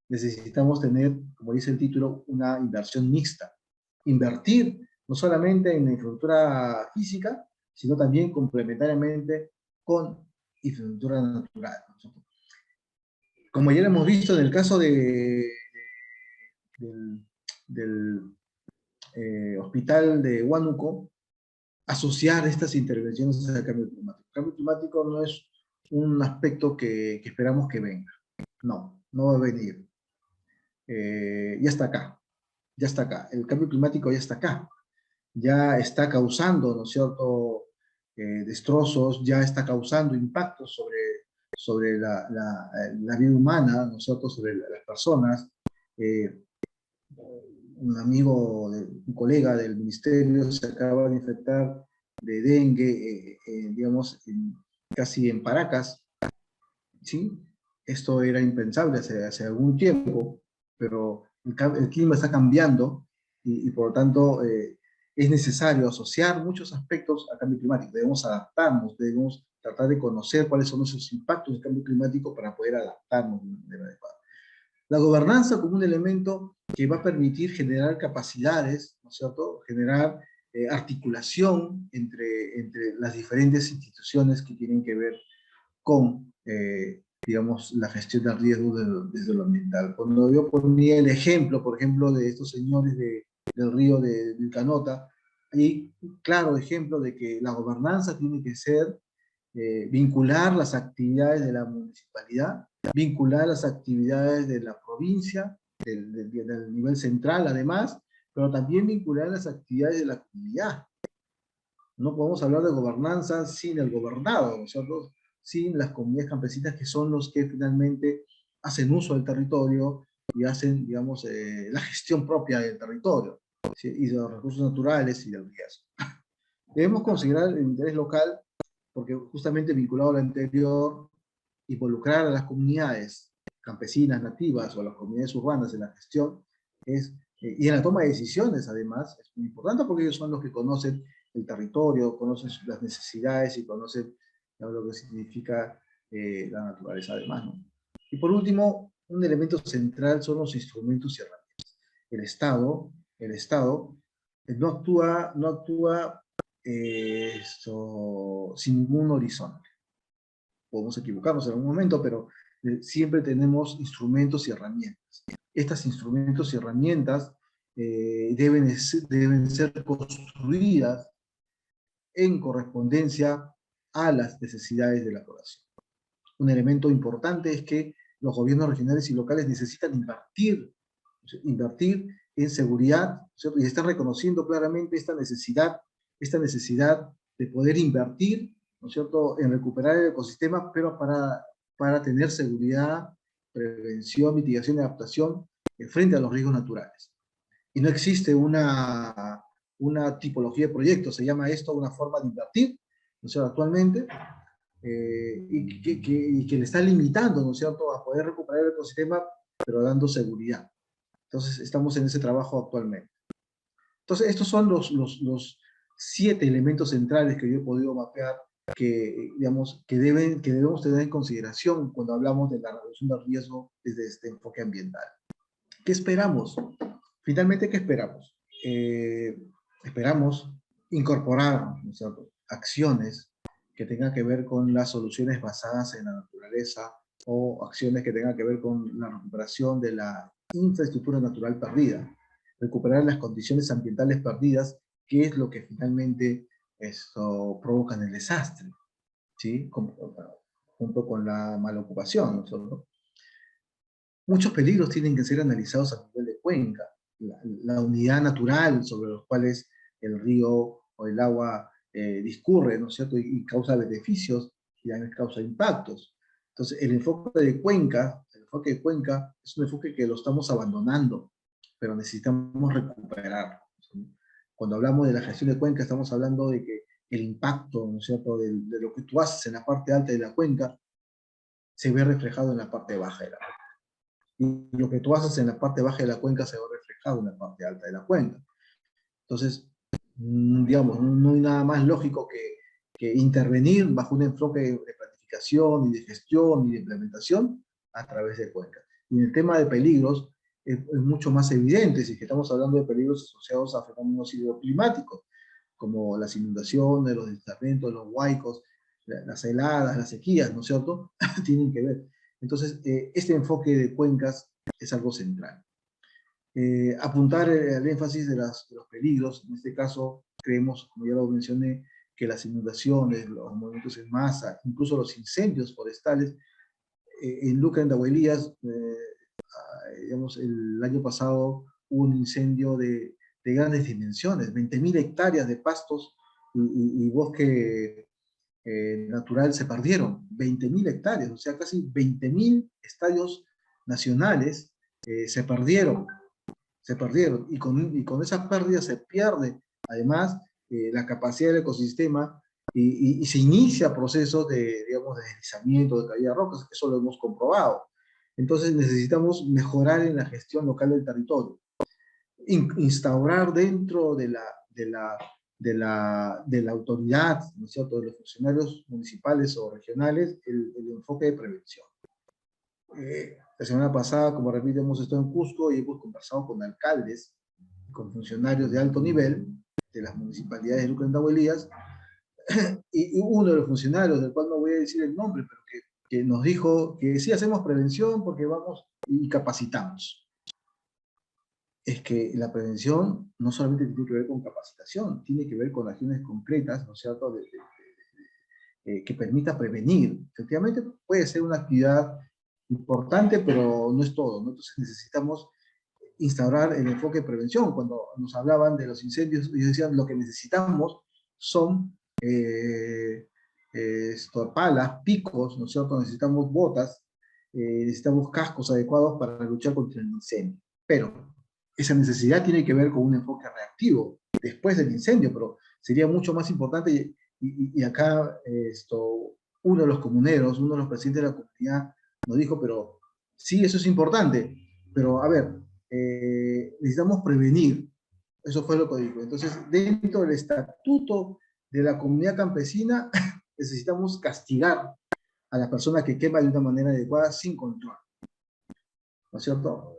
necesitamos tener, como dice el título, una inversión mixta. Invertir no solamente en la infraestructura física, sino también complementariamente con infraestructura natural. Como ya lo hemos visto en el caso del hospital de Huánuco, asociar estas intervenciones al cambio climático. El cambio climático no es un aspecto que esperamos que venga. No, no va a venir. Ya está acá. Ya está acá. El cambio climático ya está acá. Ya está causando, ¿no es cierto?, destrozos, ya está causando impactos sobre la vida humana, ¿no es cierto?, sobre las personas. Un colega del ministerio se acaba de infectar de dengue, digamos, casi en Paracas, ¿sí? Esto era impensable hace algún tiempo, pero el clima está cambiando y por lo tanto es necesario asociar muchos aspectos al cambio climático. Debemos adaptarnos, debemos tratar de conocer cuáles son esos impactos del cambio climático para poder adaptarnos de manera adecuada. La gobernanza como un elemento que va a permitir generar capacidades, ¿no es cierto?, generar articulación entre las diferentes instituciones que tienen que ver con, digamos, la gestión del riesgo desde lo ambiental. Cuando yo ponía el ejemplo, por ejemplo, de estos señores del río de Vilcanota, hay un claro ejemplo de que la gobernanza tiene que ser vincular las actividades de la municipalidad, vincular las actividades de la provincia, del nivel central además, pero también vincular las actividades de la comunidad. No podemos hablar de gobernanza sin el gobernado, ¿no es cierto?, sin las comunidades campesinas que son los que finalmente hacen uso del territorio y hacen, digamos, la gestión propia del territorio, ¿sí? Y de los recursos naturales y del riesgo. Debemos considerar el interés local porque justamente vinculado al anterior, involucrar a las comunidades campesinas, nativas o a las comunidades urbanas en la gestión y en la toma de decisiones, además, es muy importante porque ellos son los que conocen el territorio, conocen las necesidades y conocen, ¿no?, lo que significa la naturaleza, además, ¿no? Y por último, un elemento central son los instrumentos y herramientas. El Estado no actúa sin ningún horizonte. Podemos equivocarnos en algún momento, pero siempre tenemos instrumentos y herramientas. Estos instrumentos y herramientas deben ser construidas en correspondencia a las necesidades de la población. Un elemento importante es que los gobiernos regionales y locales necesitan invertir en seguridad, ¿cierto? Y están reconociendo claramente esta necesidad de poder invertir, ¿no es cierto?, en recuperar el ecosistema, pero para tener seguridad, prevención, mitigación y adaptación frente a los riesgos naturales. Y no existe una tipología de proyecto, se llama esto una forma de invertir, ¿no es cierto?, actualmente, y que le está limitando, ¿no es cierto?, a poder recuperar el ecosistema, pero dando seguridad. Entonces, estamos en ese trabajo actualmente. Entonces, estos son los 7 elementos centrales que yo he podido mapear digamos, que debemos tener en consideración cuando hablamos de la reducción del riesgo desde este enfoque ambiental. ¿Qué esperamos? Finalmente, ¿qué esperamos? Esperamos incorporar, ¿no es cierto?, acciones que tengan que ver con las soluciones basadas en la naturaleza o acciones que tengan que ver con la recuperación de la infraestructura natural perdida, recuperar las condiciones ambientales perdidas, que es lo que finalmente esto provoca el desastre, ¿sí? Junto con la mala ocupación, ¿no es cierto? Muchos peligros tienen que ser analizados a nivel de cuenca, la unidad natural sobre los cuales el río o el agua discurre, ¿no es cierto?, y causa beneficios y también causa impactos. Entonces, el enfoque de cuenca es un enfoque que lo estamos abandonando, pero necesitamos recuperarlo, ¿sí? Cuando hablamos de la gestión de cuenca, estamos hablando de que el impacto, ¿no es cierto?, de lo que tú haces en la parte alta de la cuenca se ve reflejado en la parte baja de la cuenca. Y lo que tú haces en la parte baja de la cuenca se ve reflejado en la parte alta de la cuenca. Entonces, digamos, no hay nada más lógico que intervenir bajo un enfoque de planificación y de gestión y de implementación a través de cuencas. Y en el tema de peligros es mucho más evidente, si estamos hablando de peligros asociados a fenómenos hidroclimáticos, como las inundaciones, los deslizamientos, los huaicos, las heladas, las sequías, ¿no es cierto?, tienen que ver. Entonces, este enfoque de cuencas es algo central. Apuntar al énfasis de los peligros, en este caso creemos, como ya lo mencioné, que las inundaciones, los movimientos en masa, incluso los incendios forestales, en Luca, en Dahuelías, digamos, el año pasado hubo un incendio de grandes dimensiones, 20.000 hectáreas de pastos y bosque natural se perdieron, 20.000 hectáreas, o sea, casi 20.000 estadios nacionales se perdieron, y con esas pérdidas se pierde, además, la capacidad del ecosistema, y se inicia procesos digamos, de deslizamiento, de caída de rocas, eso lo hemos comprobado. Entonces necesitamos mejorar en la gestión local del territorio, instaurar dentro de la autoridad, ¿no es cierto?, de los funcionarios municipales o regionales, el enfoque de prevención. La semana pasada, como repito, hemos estado en Cusco y hemos conversado con alcaldes, con funcionarios de alto nivel de las municipalidades de Luca y Dahuelías, y uno de los funcionarios, del cual no voy a decir el nombre, pero que nos dijo que sí hacemos prevención porque vamos y capacitamos. Es que la prevención no solamente tiene que ver con capacitación, tiene que ver con acciones concretas, ¿no es cierto?, que permita prevenir. Efectivamente, puede ser una actividad importante, pero no es todo, ¿no? Entonces necesitamos instaurar el enfoque de prevención. Cuando nos hablaban de los incendios, ellos decían, lo que necesitamos son palas, picos, ¿no es cierto?, necesitamos botas, necesitamos cascos adecuados para luchar contra el incendio. Pero esa necesidad tiene que ver con un enfoque reactivo después del incendio, pero sería mucho más importante, y acá uno de los comuneros, uno de los presidentes de la comunidad nos dijo, pero sí, eso es importante, pero a ver, necesitamos prevenir. Eso fue lo que dijo. Entonces, dentro del estatuto de la comunidad campesina, necesitamos castigar a la persona que quema de una manera adecuada sin control, ¿no es cierto?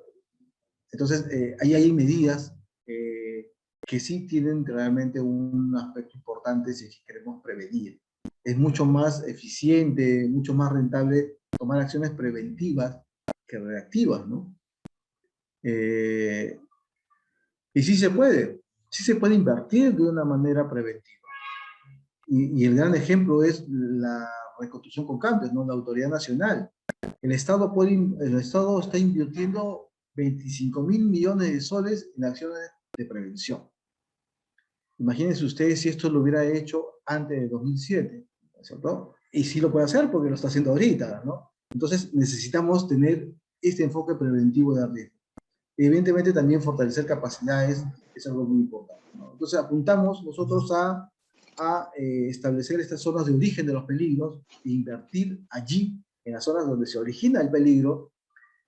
Entonces, ahí hay medidas que sí tienen realmente un aspecto importante si queremos prevenir. Es mucho más eficiente, mucho más rentable tomar acciones preventivas que reactivas, ¿no? Y sí se puede invertir de una manera preventiva. Y el gran ejemplo es la reconstrucción con cambios, ¿no? La Autoridad Nacional. El Estado está invirtiendo 25.000 millones de soles en acciones de prevención. Imagínense ustedes si esto lo hubiera hecho antes de 2007, ¿no es cierto? Y sí lo puede hacer porque lo está haciendo ahorita, ¿no? Entonces necesitamos tener este enfoque preventivo de riesgo. Evidentemente también fortalecer capacidades es algo muy importante, ¿no? Entonces apuntamos nosotros a establecer estas zonas de origen de los peligros e invertir allí, en las zonas donde se origina el peligro.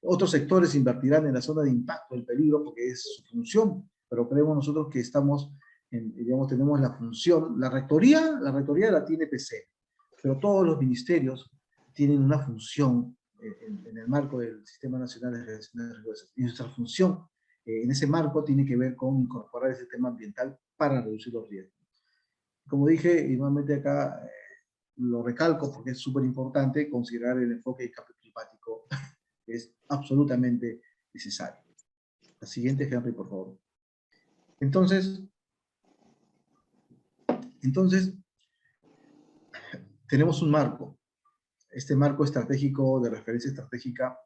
Otros sectores invertirán en la zona de impacto del peligro porque es su función, pero creemos nosotros que estamos, digamos, tenemos la función, la rectoría la tiene PC, pero todos los ministerios tienen una función en el marco del Sistema Nacional de Gestión de Riesgos. Y nuestra función en ese marco tiene que ver con incorporar ese tema ambiental para reducir los riesgos. Como dije, y nuevamente acá lo recalco porque es súper importante considerar el enfoque de cambio climático, es absolutamente necesario. La siguiente, Henry, por favor. Entonces, tenemos un marco, este marco estratégico de referencia estratégica,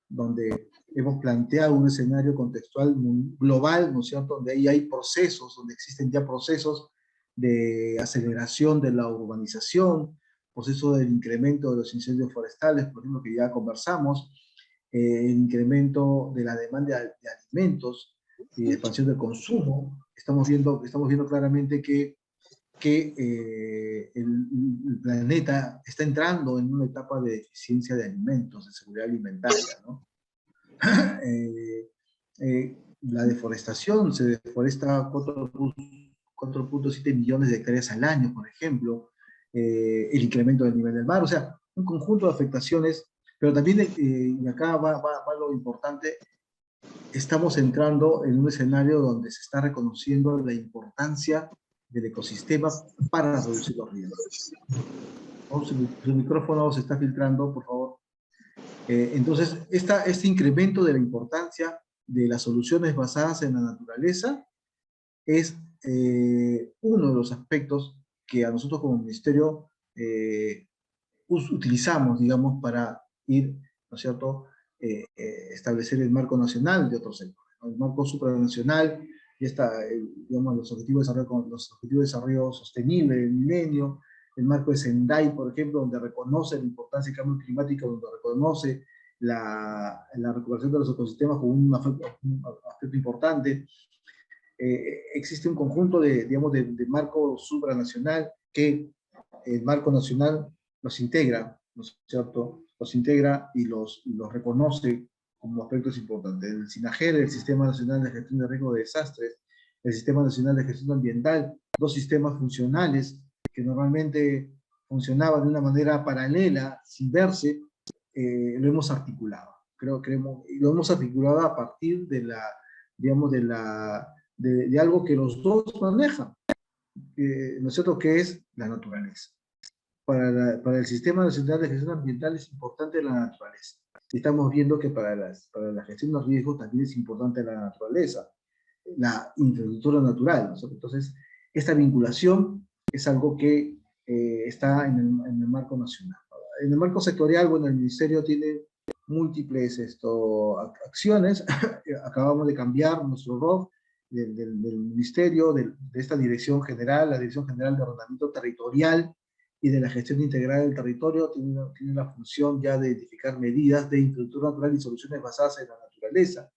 donde hemos planteado un escenario contextual global, ¿no es cierto?, donde ahí hay procesos, donde existen ya procesos de aceleración de la urbanización, proceso del incremento de los incendios forestales, por ejemplo, que ya conversamos, el incremento de la demanda de alimentos y de expansión del consumo. Estamos viendo claramente que el planeta está entrando en una etapa de deficiencia de alimentos, de seguridad alimentaria, ¿no? La deforestación, se deforesta 4.7 millones de hectáreas al año, por ejemplo, el incremento del nivel del mar, o sea, un conjunto de afectaciones, pero también, y acá va lo importante, estamos entrando en un escenario donde se está reconociendo la importancia del ecosistema para reducir los riesgos. Oh, su micrófono se está filtrando, por favor. Entonces, este incremento de la importancia de las soluciones basadas en la naturaleza es uno de los aspectos que a nosotros como ministerio utilizamos, digamos, para ir, ¿no es cierto?, establecer el marco nacional de otros sectores, ¿no? El marco supranacional, y está, digamos, los objetivos de desarrollo sostenible del milenio, el marco de Sendai, por ejemplo, donde reconoce la importancia del cambio climático, donde reconoce la recuperación de los ecosistemas como un aspecto importante. Existe un conjunto digamos, de marco supranacional que el marco nacional los integra, ¿no es cierto? Los integra y los reconoce como aspectos importantes. El SINAGER, el Sistema Nacional de Gestión de Riesgo de Desastres, el Sistema Nacional de Gestión Ambiental, dos sistemas funcionales que normalmente funcionaban de una manera paralela, sin verse, lo hemos articulado. Lo hemos articulado a partir de digamos, de algo que los dos manejan, ¿no es cierto?, que es la naturaleza. Para el Sistema Nacional de Gestión Ambiental es importante la naturaleza. Estamos viendo que para la gestión de riesgos también es importante la naturaleza, la infraestructura natural, ¿no? Entonces, esta vinculación es algo que está en el marco nacional. En el marco sectorial, bueno, el Ministerio tiene múltiples acciones. Acabamos de cambiar nuestro rol del Ministerio, de esta Dirección General, la Dirección General de Ordenamiento Territorial, y de la gestión integral del territorio tiene la función ya de identificar medidas de infraestructura natural y soluciones basadas en la naturaleza,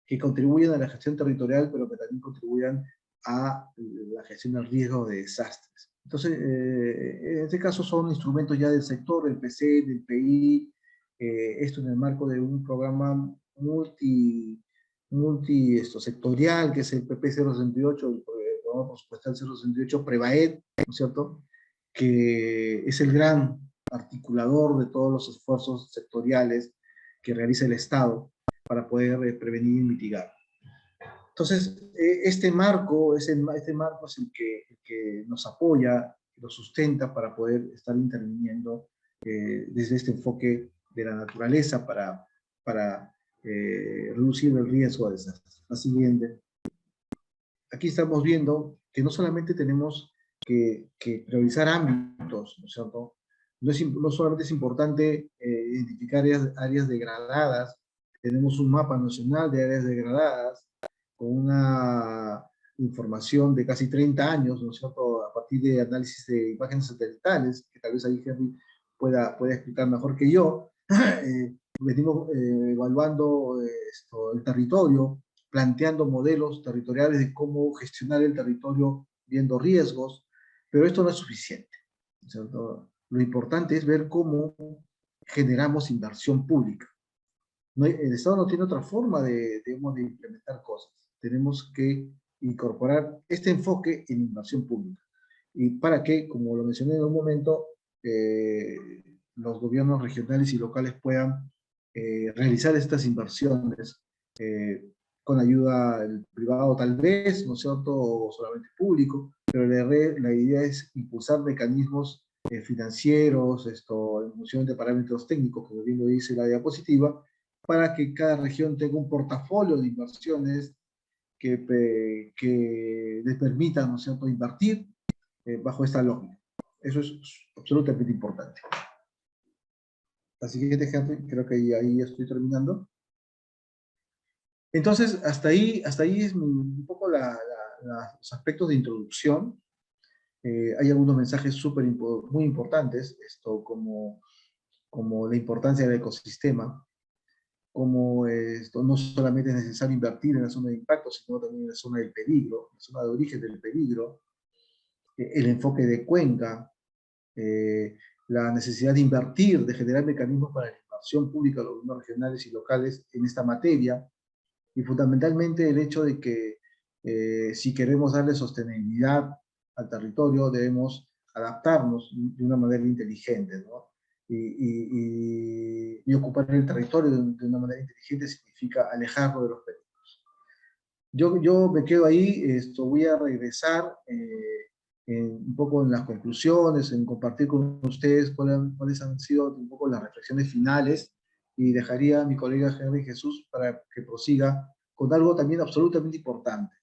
que contribuyen a la gestión territorial, pero que también contribuyan a la gestión del riesgo de desastres. Entonces, en este caso son instrumentos ya del sector, del PC, del PI, esto en el marco de un programa sectorial, que es el PP 068, el programa presupuestal 068, PREVAED, ¿no es cierto?, que es el gran articulador de todos los esfuerzos sectoriales que realiza el Estado para poder prevenir y mitigar. Entonces, este marco es el que nos apoya, nos sustenta para poder estar interviniendo desde este enfoque de la naturaleza para reducir el riesgo de desastres. La siguiente. Aquí estamos viendo que no solamente tenemos que priorizar ámbitos, ¿no es cierto? No solamente es importante identificar áreas degradadas, tenemos un mapa nacional de áreas degradadas, con una información de casi 30 años, ¿no es cierto?, a partir de análisis de imágenes satelitales, que tal vez ahí Henry pueda explicar mejor que yo. Venimos evaluando el territorio, planteando modelos territoriales de cómo gestionar el territorio viendo riesgos, pero esto no es suficiente, ¿cierto? Lo importante es ver cómo generamos inversión pública. El Estado no tiene otra forma de implementar cosas. Tenemos que incorporar este enfoque en inversión pública. Y para que, como lo mencioné en un momento, los gobiernos regionales y locales puedan realizar estas inversiones con ayuda del privado tal vez, ¿no es cierto?, o solamente público, pero la idea es impulsar mecanismos financieros, en función de parámetros técnicos, como bien lo dice la diapositiva, para que cada región tenga un portafolio de inversiones que les permitan, ¿no es cierto?, invertir bajo esta lógica. Eso es absolutamente importante. La siguiente, Henry, creo que ahí estoy terminando. Entonces, hasta ahí es un poco los aspectos de introducción. Hay algunos mensajes muy importantes, como la importancia del ecosistema, como esto no solamente es necesario invertir en la zona de impacto, sino también en la zona del peligro, la zona de origen del peligro, el enfoque de cuenca, la necesidad de invertir, de generar mecanismos para la inversión pública de los gobiernos regionales y locales en esta materia, y fundamentalmente el hecho de que si queremos darle sostenibilidad al territorio, debemos adaptarnos de una manera inteligente, ¿no? Y ocupar el territorio de una manera inteligente significa alejarlo de los peligros. Yo me quedo ahí, voy a regresar un poco en las conclusiones, en compartir con ustedes cuáles han sido un poco las reflexiones finales, y dejaría a mi colega Henry Jesús para que prosiga con algo también absolutamente importante.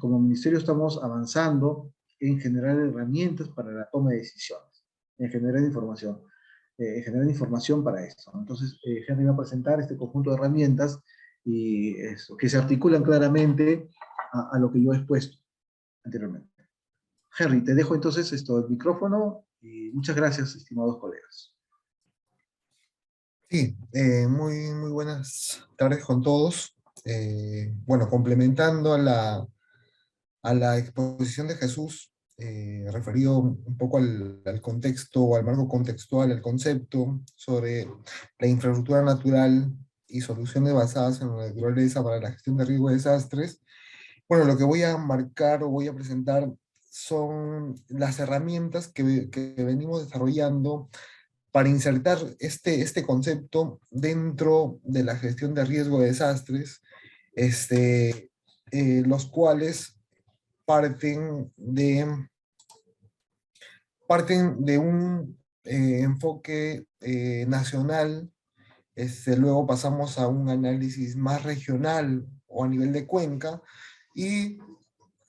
Como ministerio estamos avanzando en generar herramientas para la toma de decisiones, en generar información para esto. Entonces, Henry va a presentar este conjunto de herramientas y que se articulan claramente a lo que yo he expuesto anteriormente. Henry, te dejo entonces el micrófono y muchas gracias, estimados colegas. Sí, muy buenas tardes con todos. Bueno, complementando a la exposición de Jesús, referido un poco al contexto o al marco contextual, al concepto sobre la infraestructura natural y soluciones basadas en la naturaleza para la gestión de riesgo de desastres. Bueno, lo que voy a marcar o voy a presentar son las herramientas que venimos desarrollando para insertar este concepto dentro de la gestión de riesgo de desastres, los cuales parten de un enfoque nacional, luego pasamos a un análisis más regional o a nivel de cuenca, y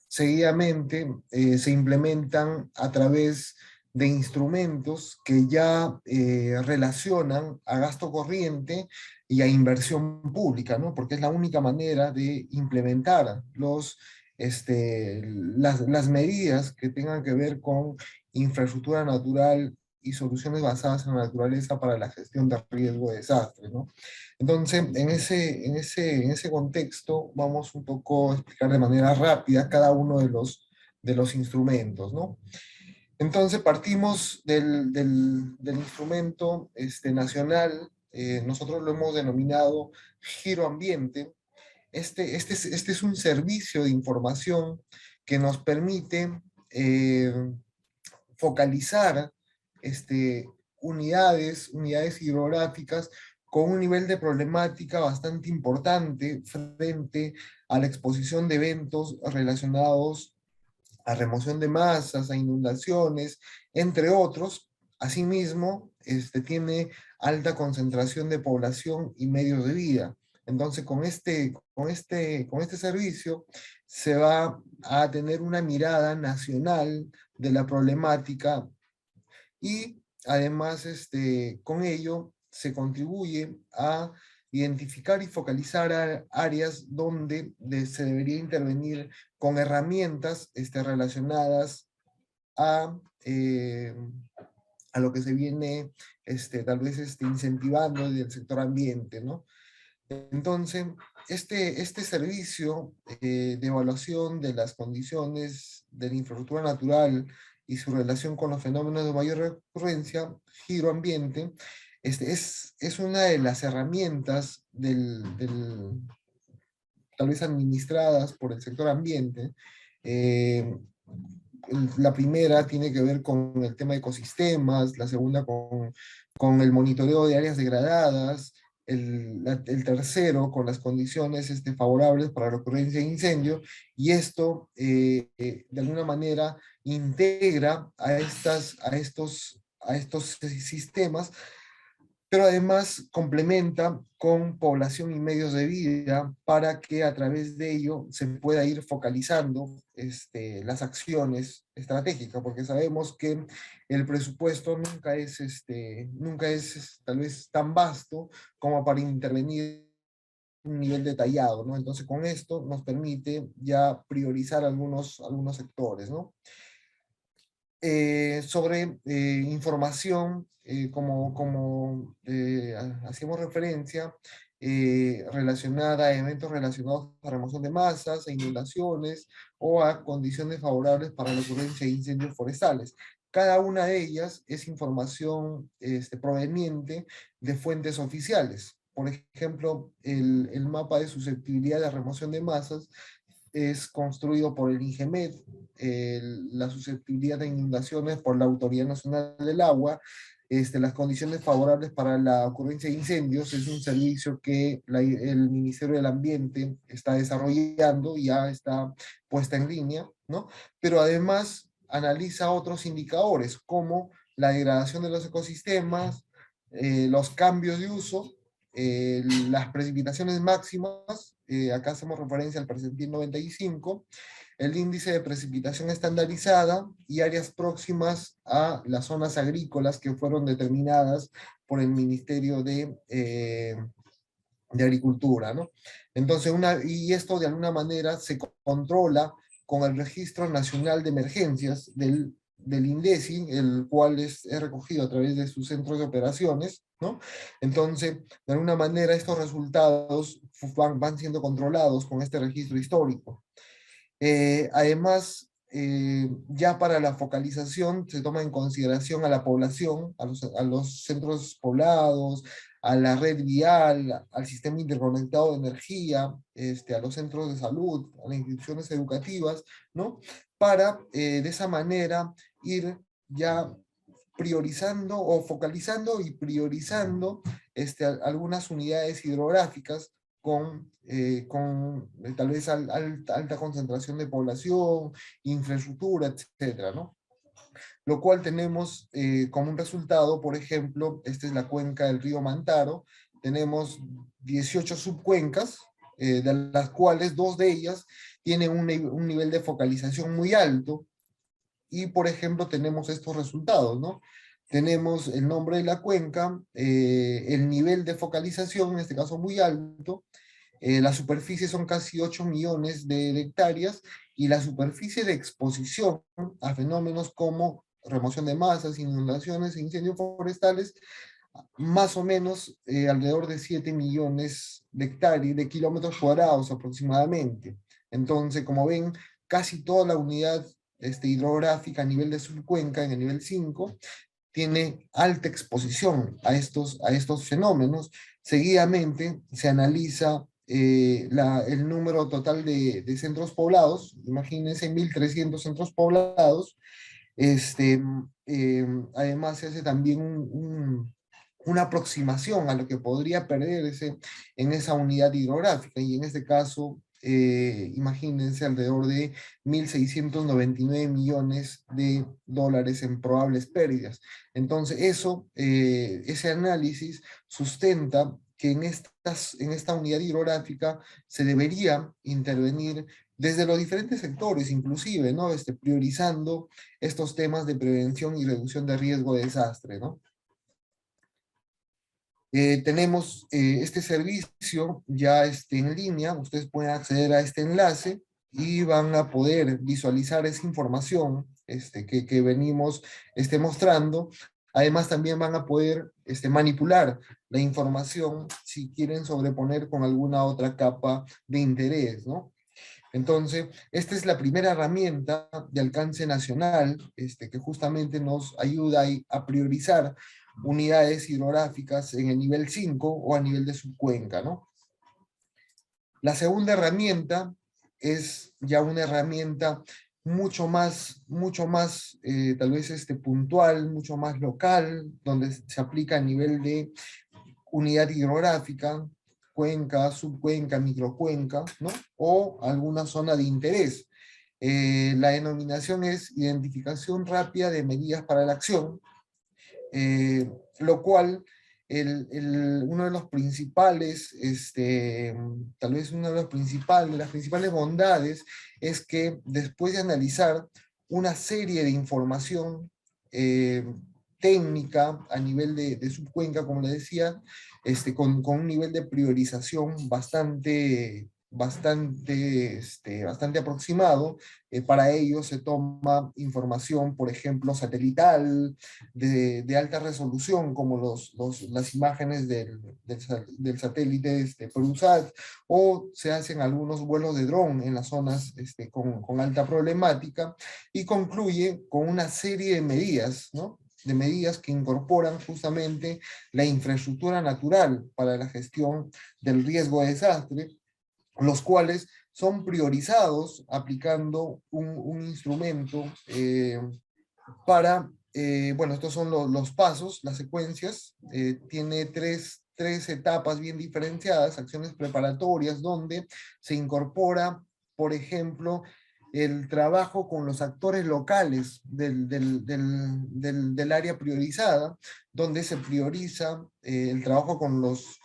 seguidamente se implementan a través de instrumentos que ya relacionan a gasto corriente y a inversión pública, ¿no? Porque es la única manera de implementar los las medidas que tengan que ver con infraestructura natural y soluciones basadas en la naturaleza para la gestión de riesgo de desastre, ¿no? Entonces, en ese contexto, vamos un poco a explicar de manera rápida cada uno de los instrumentos, ¿no? Entonces, partimos del instrumento nacional, nosotros lo hemos denominado Giro Ambiente. Este es un servicio de información que nos permite eh, focalizar unidades hidrográficas con un nivel de problemática bastante importante frente a la exposición de eventos relacionados a remoción de masas, a inundaciones, entre otros. Asimismo, tiene alta concentración de población y medios de vida. Entonces, con este servicio se va a tener una mirada nacional de la problemática y además con ello se contribuye a identificar y focalizar áreas donde se debería intervenir con herramientas relacionadas a, eh, a lo que se viene tal vez incentivando desde el sector ambiente, ¿no? Entonces, este servicio de evaluación de las condiciones de la infraestructura natural y su relación con los fenómenos de mayor recurrencia, Giro Ambiente, es una de las herramientas tal vez administradas por el sector ambiente. Eh, la primera tiene que ver con el tema de ecosistemas, la segunda con el monitoreo de áreas degradadas, el tercero con las condiciones favorables para la ocurrencia de incendio, y esto de alguna manera integra a estos sistemas, pero además complementa con población y medios de vida para que a través de ello se pueda ir focalizando las acciones estratégicas, porque sabemos que el presupuesto nunca es tal vez tan vasto como para intervenir un nivel detallado, ¿no? Entonces con esto nos permite ya priorizar algunos sectores, ¿no? Sobre información, hacíamos referencia, relacionada a eventos relacionados a remoción de masas, a inundaciones o a condiciones favorables para la ocurrencia de incendios forestales. Cada una de ellas es información proveniente de fuentes oficiales. Por ejemplo, el mapa de susceptibilidad de remoción de masas es construido por el INGEMED, la susceptibilidad de inundaciones por la Autoridad Nacional del Agua, las condiciones favorables para la ocurrencia de incendios es un servicio que el Ministerio del Ambiente está desarrollando y ya está puesta en línea, ¿no? Pero además analiza otros indicadores como la degradación de los ecosistemas, los cambios de uso, las precipitaciones máximas, acá hacemos referencia al percentil 95, el índice de precipitación estandarizada y áreas próximas a las zonas agrícolas que fueron determinadas por el Ministerio de Agricultura, ¿no? Entonces, y esto de alguna manera se controla con el Registro Nacional de Emergencias del INDECI, el cual es recogido a través de sus centros de operaciones, ¿no? Entonces, de alguna manera, estos resultados van siendo controlados con este registro histórico. Además, ya para la focalización se toma en consideración a la población, a los centros poblados, a la red vial, al sistema interconectado de energía, a los centros de salud, a las instituciones educativas, ¿no? Para de esa manera ir ya priorizando o focalizando y priorizando algunas unidades hidrográficas con tal vez alta concentración de población, infraestructura, etcétera, ¿no? Lo cual tenemos como un resultado, por ejemplo, esta es la cuenca del río Mantaro, tenemos 18 subcuencas, de las cuales 2 de ellas tienen un nivel de focalización muy alto, y por ejemplo tenemos estos resultados, ¿no? Tenemos el nombre de la cuenca, el nivel de focalización, en este caso muy alto, La superficie son casi 8 millones de hectáreas, y la superficie de exposición a fenómenos como remoción de masas, inundaciones e incendios forestales, más o menos alrededor de 7 millones de hectáreas, de kilómetros cuadrados aproximadamente. Entonces, como ven, casi toda la unidad hidrográfica a nivel de subcuenca, en el nivel 5, tiene alta exposición a estos fenómenos. Seguidamente se analiza el número total de centros poblados. Imagínense, 1.300 centros poblados. Este, Además se hace también una aproximación a lo que podría perderse en esa unidad hidrográfica, y en este caso, imagínense, alrededor de 1.699 millones de dólares en probables pérdidas. Entonces, ese análisis sustenta que en esta unidad hidrográfica se debería intervenir desde los diferentes sectores, inclusive, ¿no? Priorizando estos temas de prevención y reducción de riesgo de desastre, ¿no? Tenemos este servicio ya en línea. Ustedes pueden acceder a este enlace y van a poder visualizar esa información que venimos mostrando. Además, también van a poder manipular la información si quieren sobreponer con alguna otra capa de interés, ¿no? Entonces, esta es la primera herramienta de alcance nacional que justamente nos ayuda a priorizar unidades hidrográficas en el nivel 5 o a nivel de subcuenca, ¿no? La segunda herramienta es ya una herramienta mucho más tal vez puntual, mucho más local, donde se aplica a nivel de unidad hidrográfica, cuenca, subcuenca, microcuenca, ¿no? O alguna zona de interés. La denominación es identificación rápida de medidas para la acción, lo cual uno de los principales, tal vez una de las principales bondades es que después de analizar una serie de información técnica a nivel de subcuenca, como le decía, con un nivel de priorización bastante aproximado. Para ello se toma información, por ejemplo, satelital, de alta resolución, como las imágenes del satélite ProSat, o se hacen algunos vuelos de dron en las zonas con alta problemática, y concluye con una serie de medidas, ¿no? De medidas que incorporan justamente la infraestructura natural para la gestión del riesgo de desastre, los cuales son priorizados aplicando un instrumento bueno, estos son los pasos, las secuencias. Tiene tres etapas bien diferenciadas: acciones preparatorias, donde se incorpora, por ejemplo, el trabajo con los actores locales del área priorizada, donde se prioriza el trabajo con los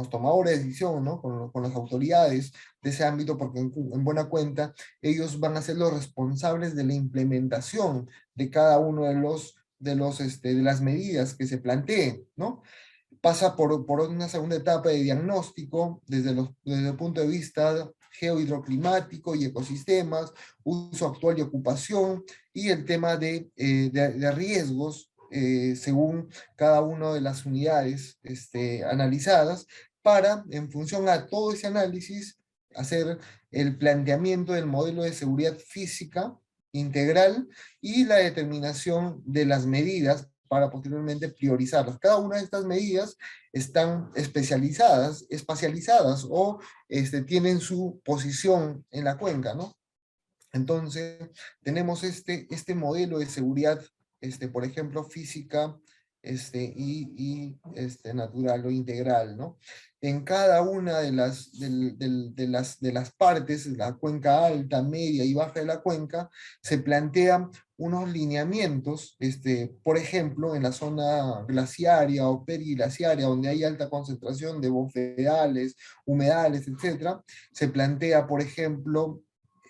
tomadores de decisión, ¿no? Con las autoridades de ese ámbito, porque en buena cuenta ellos van a ser los responsables de la implementación de cada uno de las medidas que se planteen, ¿no? Pasa por una segunda etapa de diagnóstico desde el punto de vista geohidroclimático y ecosistemas, uso actual y ocupación, y el tema de riesgos según cada una de las unidades analizadas, para, en función a todo ese análisis, hacer el planteamiento del modelo de seguridad física integral y la determinación de las medidas para posteriormente priorizarlas. Cada una de estas medidas están espacializadas o tienen su posición en la cuenca, ¿no? Entonces, tenemos este modelo de seguridad, por ejemplo, física natural o integral, ¿no? En cada una de las partes, la cuenca alta, media y baja de la cuenca, se plantean unos lineamientos, por ejemplo, en la zona glaciaria o periglaciaria, donde hay alta concentración de bofedales, humedales, etc., se plantea, por ejemplo,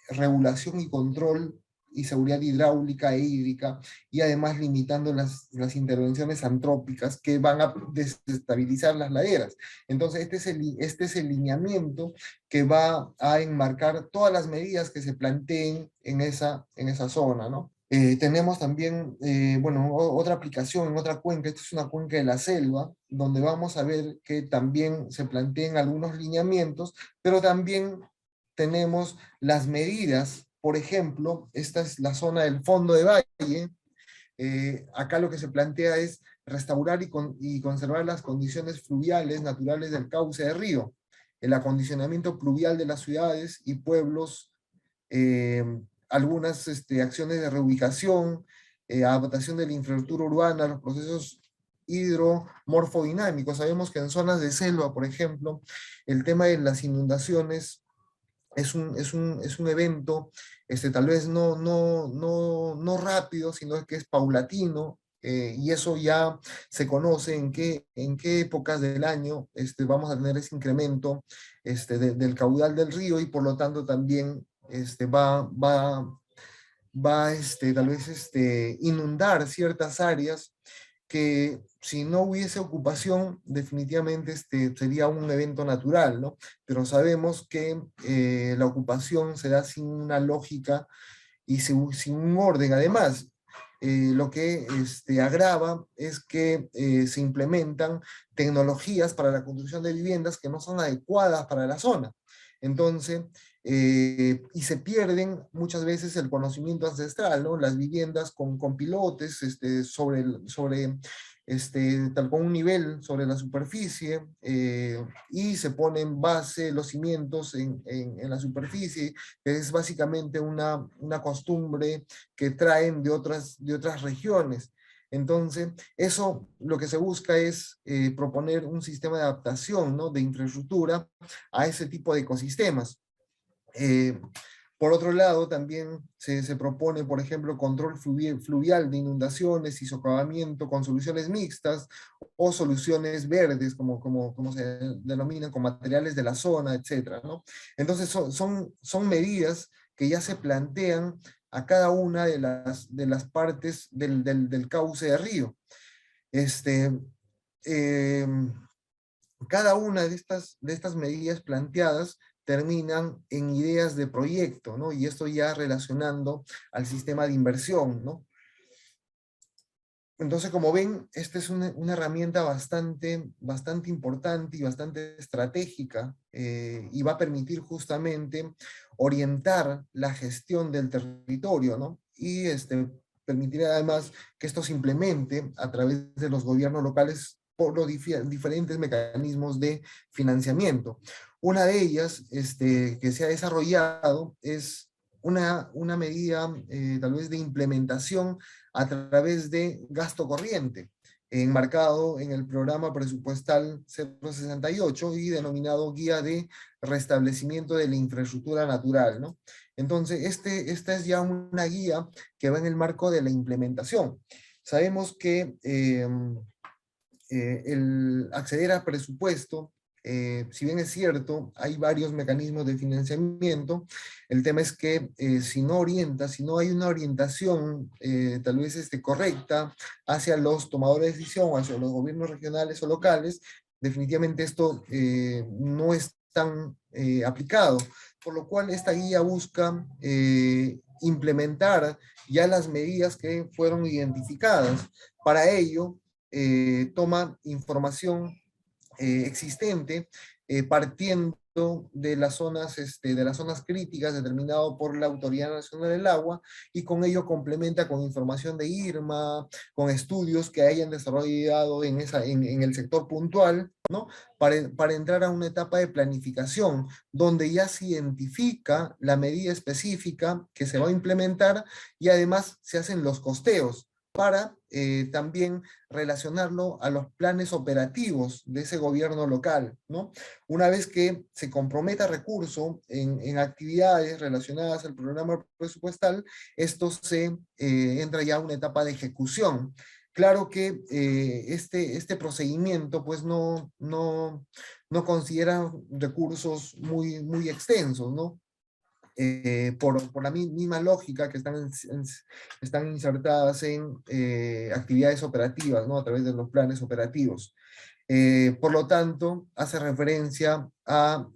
regulación y control y seguridad hidráulica e hídrica, y además limitando las intervenciones antrópicas que van a desestabilizar las laderas. Entonces, este es el lineamiento que va a enmarcar todas las medidas que se planteen en esa zona, ¿no? Tenemos también, bueno, otra aplicación en otra cuenca. Esta es una cuenca de la selva, donde vamos a ver que también se plantean algunos lineamientos, pero también tenemos las medidas. Por ejemplo, esta es la zona del fondo de valle. Acá lo que se plantea es restaurar y conservar las condiciones fluviales naturales del cauce de río, el acondicionamiento pluvial de las ciudades y pueblos, eh, algunas acciones de reubicación, adaptación de la infraestructura urbana, los procesos hidromorfodinámicos. Sabemos que en zonas de selva, por ejemplo, el tema de las inundaciones es un evento, tal vez no rápido, sino que es paulatino, y eso ya se conoce en qué épocas del año vamos a tener ese incremento del caudal del río, y por lo tanto también va tal vez inundar ciertas áreas que, si no hubiese ocupación, definitivamente sería un evento natural, ¿no? Pero sabemos que la ocupación se da sin una lógica y sin un orden. Además, lo que agrava es que se implementan tecnologías para la construcción de viviendas que no son adecuadas para la zona. Entonces, y se pierden muchas veces el conocimiento ancestral, ¿no? Las viviendas con pilotes sobre tal con un nivel sobre la superficie, y se ponen base, los cimientos en la superficie, que es básicamente una costumbre que traen de otras regiones. Entonces, eso lo que se busca es proponer un sistema de adaptación, ¿no? De infraestructura a ese tipo de ecosistemas. Eh, por otro lado, también se propone, por ejemplo, control fluvial de inundaciones y socavamiento con soluciones mixtas o soluciones verdes, como se denominan, con materiales de la zona, etcétera, ¿no? Entonces, son medidas que ya se plantean a cada una de las partes del cauce de río. Este, eh, Cada una de estas medidas planteadas terminan en ideas de proyecto, ¿no? Y esto ya relacionando al sistema de inversión, ¿no? Entonces, como ven, esta es una herramienta bastante importante y bastante estratégica, y va a permitir justamente orientar la gestión del territorio, ¿no? Y permitirá además que esto se implemente a través de los gobiernos locales por los diferentes mecanismos de financiamiento. Una de ellas que se ha desarrollado es una medida tal vez de implementación a través de gasto corriente, enmarcado en el programa presupuestal 068 y denominado Guía de Restablecimiento de la Infraestructura Natural, ¿no? Entonces, esta es ya una guía que va en el marco de la implementación. Sabemos que el acceder a presupuesto, si bien es cierto, hay varios mecanismos de financiamiento, el tema es que si no orienta, si no hay una orientación tal vez correcta hacia los tomadores de decisión, hacia los gobiernos regionales o locales, definitivamente esto no es tan aplicado, por lo cual esta guía busca implementar ya las medidas que fueron identificadas. Para ello, toma información existente, partiendo de las zonas críticas determinado por la Autoridad Nacional del Agua, y con ello complementa con información de IRMA, con estudios que hayan desarrollado en el sector puntual, ¿no? Para entrar a una etapa de planificación, donde ya se identifica la medida específica que se va a implementar, y además se hacen los costeos para también relacionarlo a los planes operativos de ese gobierno local, ¿no? Una vez que se comprometa recurso en actividades relacionadas al programa presupuestal, esto entra ya a una etapa de ejecución. Claro que este procedimiento pues no considera recursos muy extensos, ¿no? por la misma lógica que están insertadas en actividades operativas, ¿no? A través de los planes operativos. Por lo tanto, hace referencia a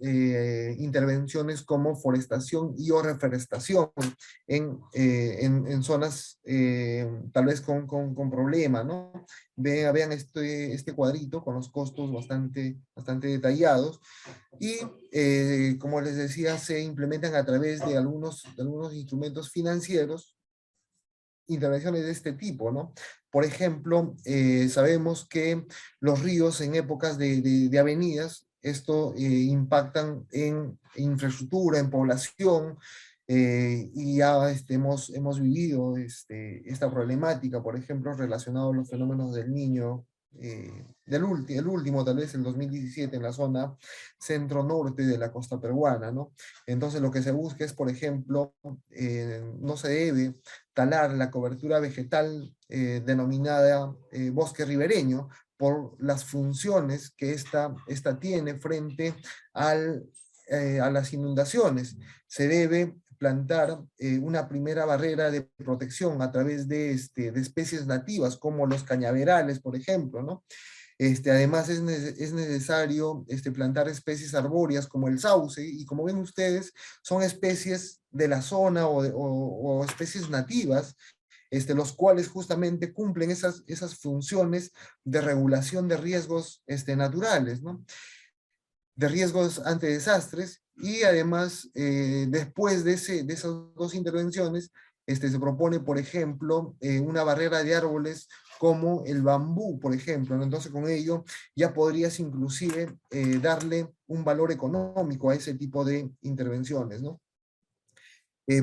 intervenciones como forestación y o reforestación en zonas tal vez con problema, ¿no? Vean este cuadrito con los costos bastante detallados y, como les decía, se implementan a través de algunos instrumentos financieros intervenciones de este tipo, ¿no? Por ejemplo, sabemos que los ríos en épocas de avenidas, esto impactan en infraestructura, en población, y ya hemos vivido esta problemática, por ejemplo, relacionado a los fenómenos del Niño, el último, tal vez el 2017, en la zona centro-norte de la costa peruana, ¿no? Entonces lo que se busca es, por ejemplo, no se debe talar la cobertura vegetal denominada bosque ribereño por las funciones que esta tiene frente a las inundaciones. Se debe plantar una primera barrera de protección a través de especies nativas, como los cañaverales, por ejemplo, ¿no? Además es necesario plantar especies arbóreas como el sauce, y como ven ustedes, son especies de la zona o especies nativas, los cuales justamente cumplen esas funciones de regulación de riesgos naturales, ¿no? De riesgos ante desastres, y además, después de esas dos intervenciones, se propone, por ejemplo, una barrera de árboles como el bambú, por ejemplo, ¿no? Entonces con ello ya podrías inclusive darle un valor económico a ese tipo de intervenciones, ¿no?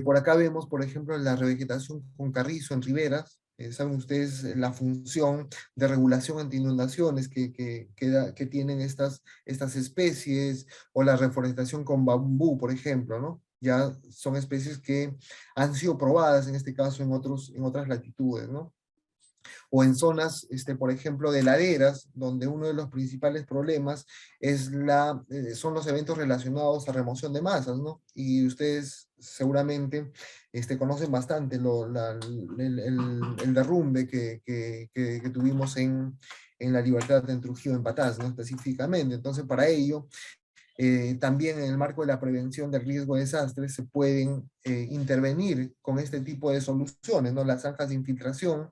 Por acá vemos, por ejemplo, la revegetación con carrizo en riberas. Saben ustedes la función de regulación ante inundaciones que tienen estas especies, o la reforestación con bambú, por ejemplo, ¿no? Ya son especies que han sido probadas, en este caso, en otras latitudes, ¿no? O en zonas, por ejemplo, de laderas, donde uno de los principales problemas son los eventos relacionados a remoción de masas, ¿no? Y ustedes seguramente conocen bastante el derrumbe que tuvimos en La Libertad, en Trujillo, en Patás, ¿no? Específicamente. Entonces, para ello, también en el marco de la prevención del riesgo de desastres se pueden intervenir con este tipo de soluciones, ¿no? Las zanjas de infiltración,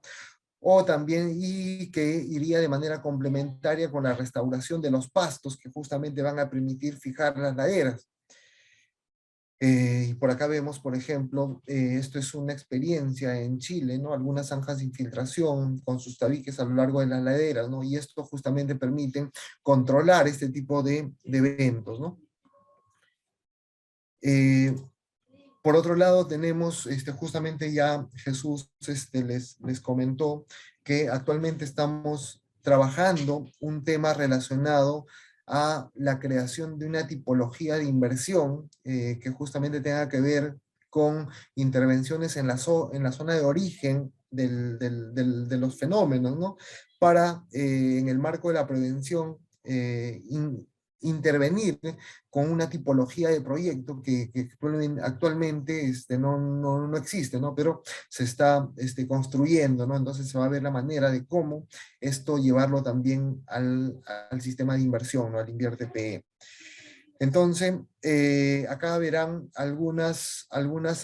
o también, y que iría de manera complementaria con la restauración de los pastos, que justamente van a permitir fijar las laderas. Y por acá vemos, por ejemplo, esto es una experiencia en Chile, ¿no? Algunas zanjas de infiltración con sus tabiques a lo largo de las laderas, ¿no? Y esto justamente permite controlar este tipo de eventos, ¿no? Por otro lado, tenemos, justamente ya Jesús les comentó que actualmente estamos trabajando un tema relacionado a la creación de una tipología de inversión que justamente tenga que ver con intervenciones en la zona de origen de los fenómenos, ¿no? Para, en el marco de la prevención, intervenir con una tipología de proyecto que actualmente no existe, ¿no? Pero se está construyendo, ¿no? Entonces se va a ver la manera de cómo esto llevarlo también al sistema de inversión, ¿no? Al InviertePE. Entonces, acá verán algunas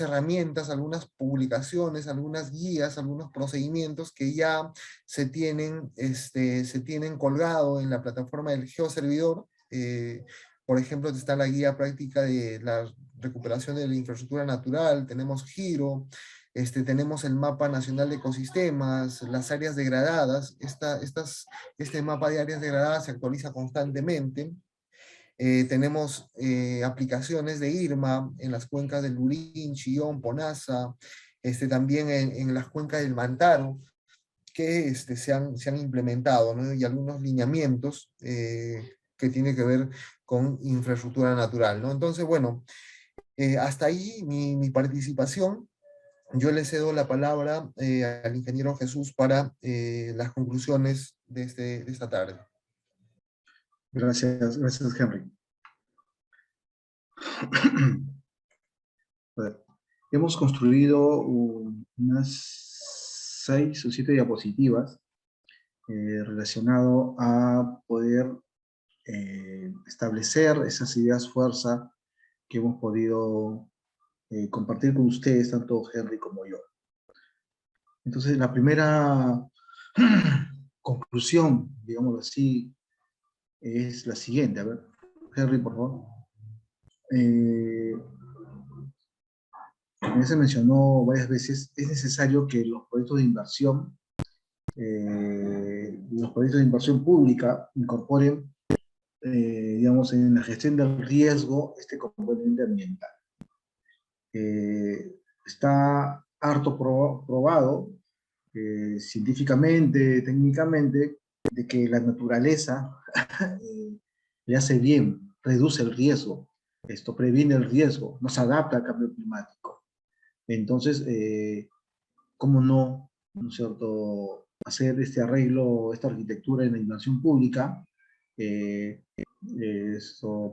herramientas, algunas publicaciones, algunas guías, algunos procedimientos que ya se tienen colgado en la plataforma del GeoServidor. Por ejemplo, está la guía práctica de la recuperación de la infraestructura natural, tenemos Giro, tenemos el mapa nacional de ecosistemas, las áreas degradadas. Este mapa de áreas degradadas se actualiza constantemente. Tenemos aplicaciones de IRMA en las cuencas del Lurín, Chillón, Ponasa, también en las cuencas del Mantaro, que se han implementado, ¿no? Y algunos lineamientos que tienen que ver con infraestructura natural, ¿no? Entonces, bueno, hasta ahí mi participación. Yo le cedo la palabra al ingeniero Jesús para las conclusiones de esta tarde. Gracias, Henry. A ver, hemos construido unas 6 o 7 diapositivas relacionado a poder establecer esas ideas fuerza que hemos podido compartir con ustedes, tanto Henry como yo. Entonces, la primera conclusión, digámoslo así, es la siguiente. A ver, Henry, por favor. Como ya se mencionó varias veces, es necesario que los proyectos de inversión pública incorporen, digamos, en la gestión del riesgo este componente ambiental. Está harto probado científicamente, técnicamente, de que la naturaleza le hace bien, reduce el riesgo, esto previene el riesgo, nos adapta al cambio climático. Entonces, ¿cómo no es cierto, hacer este arreglo, esta arquitectura en la inversión pública,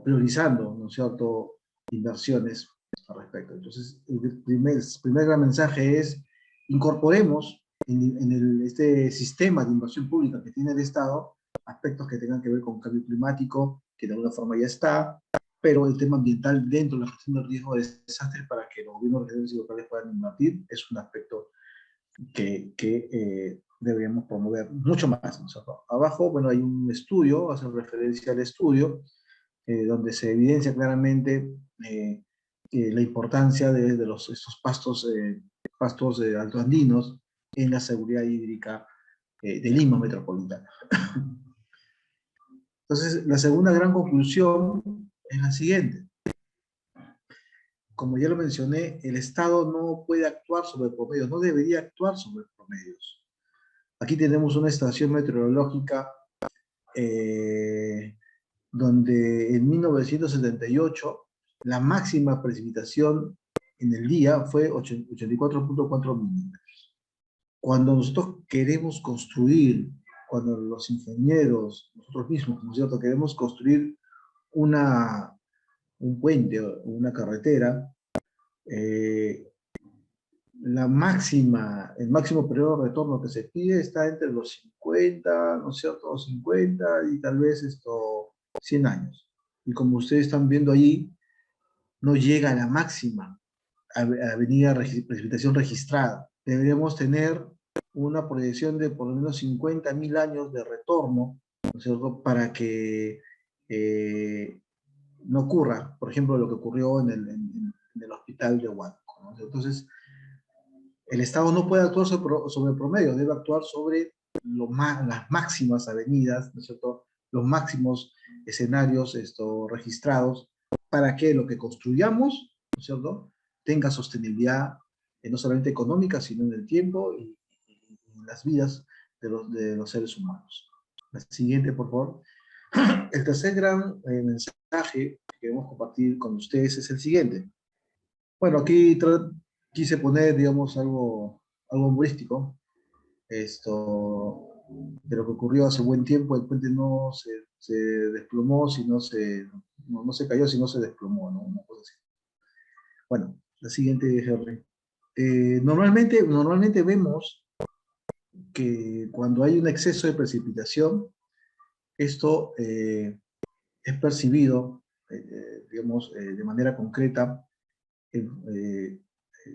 priorizando, ¿no es cierto?, inversiones al respecto? Entonces, el primer gran mensaje es: incorporemos en este sistema de inversión pública que tiene el Estado aspectos que tengan que ver con cambio climático, que de alguna forma ya está, pero el tema ambiental dentro de la gestión del riesgo de desastres para que los gobiernos regionales y locales puedan invertir es un aspecto que deberíamos promover mucho más, ¿no? Abajo, bueno, hay un estudio, hace referencia al estudio, donde se evidencia claramente la importancia de estos pastos altoandinos en la seguridad hídrica de Lima metropolitana. Entonces, la segunda gran conclusión es la siguiente. Como ya lo mencioné, el Estado no puede actuar sobre promedios, no debería actuar sobre promedios. Aquí tenemos una estación meteorológica donde en 1978 la máxima precipitación en el día fue 84.4 milímetros. Cuando nosotros queremos construir, cuando los ingenieros, nosotros mismos, ¿no es cierto?, queremos construir un puente o una carretera, el máximo periodo de retorno que se pide está entre los 50, ¿no es cierto?, 50 y tal vez 100 años. Y como ustedes están viendo ahí, no llega a la máxima precipitación registrada. Deberíamos tener una proyección de por lo menos 50.000 años de retorno, ¿no es cierto?, para que no ocurra, por ejemplo, lo que ocurrió en el hospital de Huánuco, ¿no? Entonces, el Estado no puede actuar sobre promedio, debe actuar sobre las máximas avenidas, ¿no es cierto?, los máximos escenarios registrados, para que lo que construyamos, ¿no es cierto?, tenga sostenibilidad no solamente económica, sino en el tiempo y en las vidas de los seres humanos. La siguiente, por favor. El tercer gran mensaje que queremos compartir con ustedes es el siguiente. Bueno, aquí quise poner, digamos, algo humorístico, de lo que ocurrió hace buen tiempo. El puente no se desplomó, no se cayó, sino se desplomó, ¿no? Una cosa así. Bueno, la siguiente, Henry. Normalmente vemos que cuando hay un exceso de precipitación, esto es percibido, digamos, de manera concreta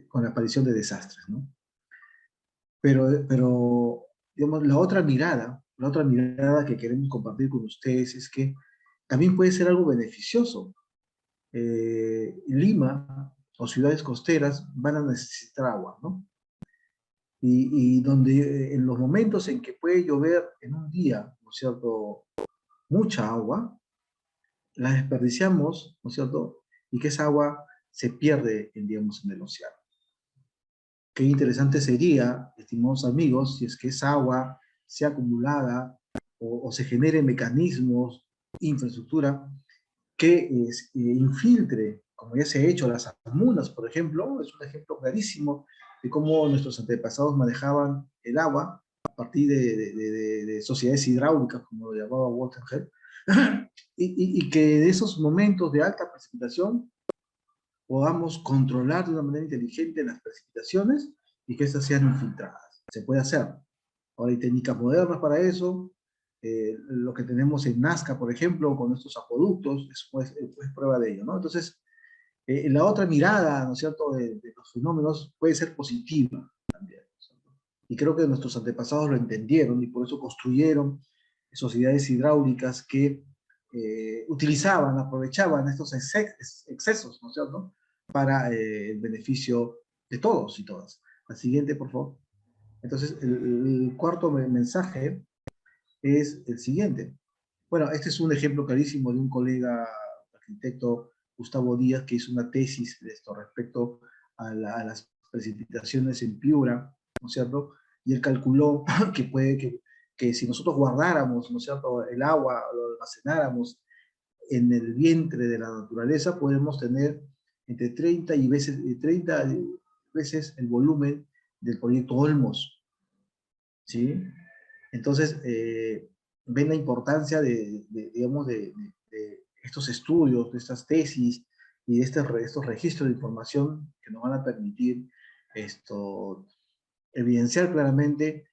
con la aparición de desastres, ¿no? Pero digamos, la otra mirada que queremos compartir con ustedes es que también puede ser algo beneficioso. Lima o ciudades costeras van a necesitar agua, ¿no? Y donde en los momentos en que puede llover en un día, ¿no es cierto?, mucha agua, la desperdiciamos, ¿no es cierto?, y que esa agua se pierde, digamos, en el océano. Qué interesante sería, estimados amigos, si es que esa agua sea acumulada o se genere mecanismos, infraestructura, que infiltre, como ya se ha hecho, las amunas, por ejemplo. Es un ejemplo clarísimo de cómo nuestros antepasados manejaban el agua a partir de sociedades hidráulicas, como lo llamaba Walter Hell, y que de esos momentos de alta precipitación podamos controlar de una manera inteligente las precipitaciones y que estas sean infiltradas. Se puede hacer. Ahora hay técnicas modernas para eso. Lo que tenemos en Nazca, por ejemplo, con estos acueductos, es prueba de ello, ¿no? Entonces, la otra mirada, ¿no es cierto?, de los fenómenos puede ser positiva también, ¿no es cierto? Y creo que nuestros antepasados lo entendieron y por eso construyeron sociedades hidráulicas que utilizaban, aprovechaban estos excesos, ¿no es cierto?, para el beneficio de todos y todas. La siguiente, por favor. Entonces, el cuarto mensaje es el siguiente. Bueno, este es un ejemplo clarísimo de un colega arquitecto, Gustavo Díaz, que hizo una tesis de esto respecto a las precipitaciones en Piura, ¿no es cierto? Y él calculó que si nosotros guardáramos, ¿no es cierto?, el agua, lo almacenáramos en el vientre de la naturaleza, podemos tener entre 30 veces el volumen del proyecto Olmos, ¿sí? Entonces, ven la importancia digamos, de estos estudios, de estas tesis y de estos registros de información que nos van a permitir evidenciar claramente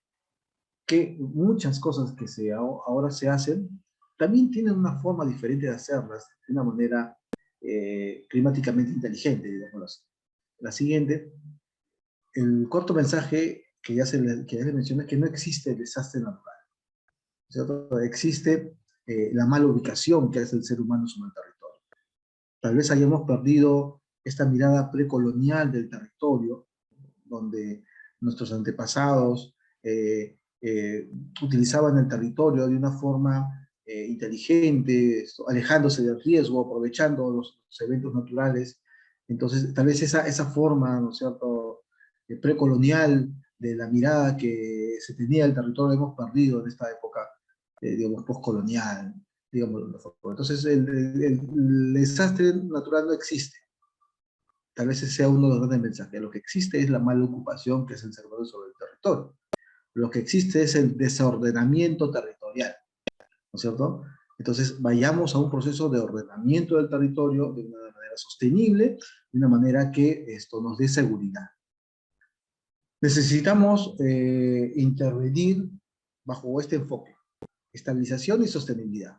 que muchas cosas que ahora se hacen también tienen una forma diferente de hacerlas, de una manera climáticamente inteligente, digámoslo así. La siguiente, el corto mensaje que ya les mencioné, es que no existe el desastre natural, ¿cierto? Existe la mala ubicación que hace el ser humano sobre el territorio. Tal vez hayamos perdido esta mirada precolonial del territorio, donde nuestros antepasados utilizaban el territorio de una forma inteligente, alejándose del riesgo, aprovechando los eventos naturales. Entonces, tal vez esa forma, ¿no es cierto?, precolonial de la mirada que se tenía del territorio hemos perdido en esta época, digamos, postcolonial, digamos. Entonces, el desastre natural no existe. Tal vez ese sea uno de los grandes mensajes. Lo que existe es la mala ocupación que es el ser humano sobre el territorio. Lo que existe es el desordenamiento territorial, ¿no es cierto? Entonces, vayamos a un proceso de ordenamiento del territorio de una manera sostenible, de una manera que esto nos dé seguridad. Necesitamos intervenir bajo este enfoque, estabilización y sostenibilidad.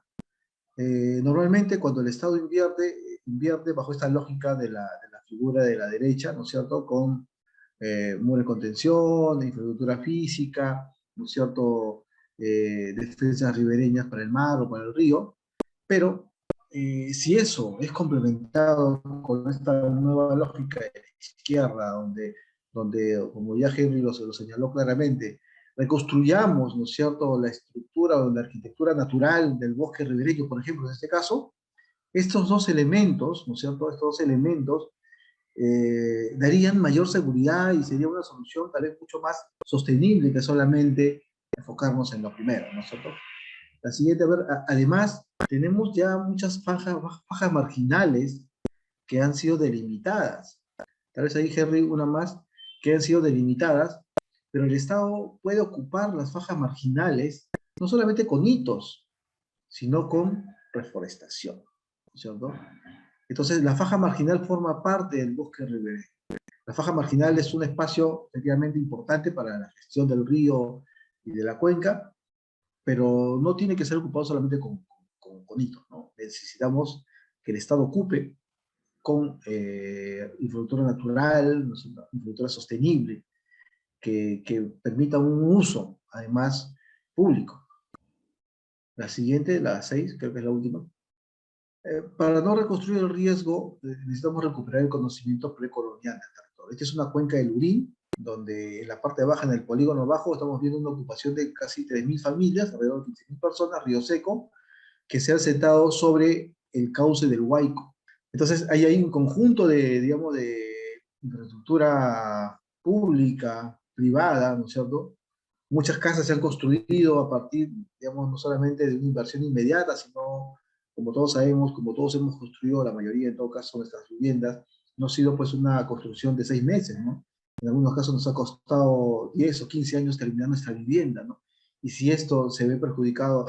Normalmente cuando el Estado invierte bajo esta lógica de la figura de la derecha, ¿no es cierto?, con muro de contención, infraestructura física, ¿no es cierto?, defensas ribereñas para el mar o para el río, pero si eso es complementado con esta nueva lógica de la izquierda, donde como ya Henry lo señaló claramente, reconstruyamos, ¿no es cierto?, la estructura o la arquitectura natural del bosque ribereño, por ejemplo, en este caso, estos dos elementos, ¿no es cierto?, estos dos elementos darían mayor seguridad y sería una solución tal vez mucho más sostenible que solamente enfocarnos en lo primero, ¿no es cierto? La siguiente, a ver, además, tenemos ya muchas fajas marginales que han sido delimitadas. Tal vez ahí, Henry, una más, que han sido delimitadas, pero el Estado puede ocupar las fajas marginales no solamente con hitos, sino con reforestación, ¿no es cierto? Entonces, la faja marginal forma parte del bosque ribereño. La faja marginal es un espacio efectivamente importante para la gestión del río y de la cuenca, pero no tiene que ser ocupado solamente con hitos, ¿no? Necesitamos que el Estado ocupe con infraestructura natural, infraestructura sostenible, que permita un uso, además, público. La siguiente, la 6, creo que es la última. Para no reconstruir el riesgo, necesitamos recuperar el conocimiento precolonial del territorio. Esta es una cuenca del Lurín, donde en la parte baja, en el polígono bajo, estamos viendo una ocupación de casi 3.000 familias, alrededor de 15.000 personas, Río Seco, que se han sentado sobre el cauce del Huayco. Entonces, hay un conjunto digamos, de infraestructura pública, privada, ¿no es cierto? Muchas casas se han construido a partir, digamos, no solamente de una inversión inmediata, sino, como todos sabemos, como todos hemos construido, la mayoría, en todo caso, nuestras viviendas, no ha sido pues una construcción de 6 meses, ¿no? En algunos casos nos ha costado 10 o 15 años terminar nuestra vivienda, ¿no? Y si esto se ve perjudicado,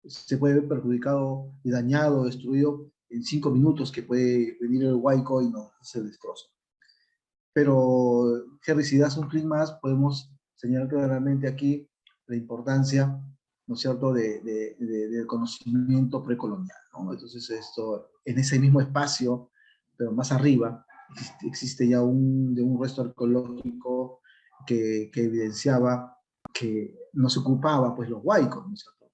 se puede ver perjudicado y dañado, destruido en 5 minutos que puede venir el huaico y nos hace el destrozo. Pero, Henry, si das un clic más, podemos señalar claramente aquí la importancia, ¿no es cierto?, del conocimiento precolonial, ¿no? Entonces, esto, en ese mismo espacio, pero más arriba, existe ya un resto arqueológico que evidenciaba que no se ocupaba, pues, los huaicos, ¿no es cierto?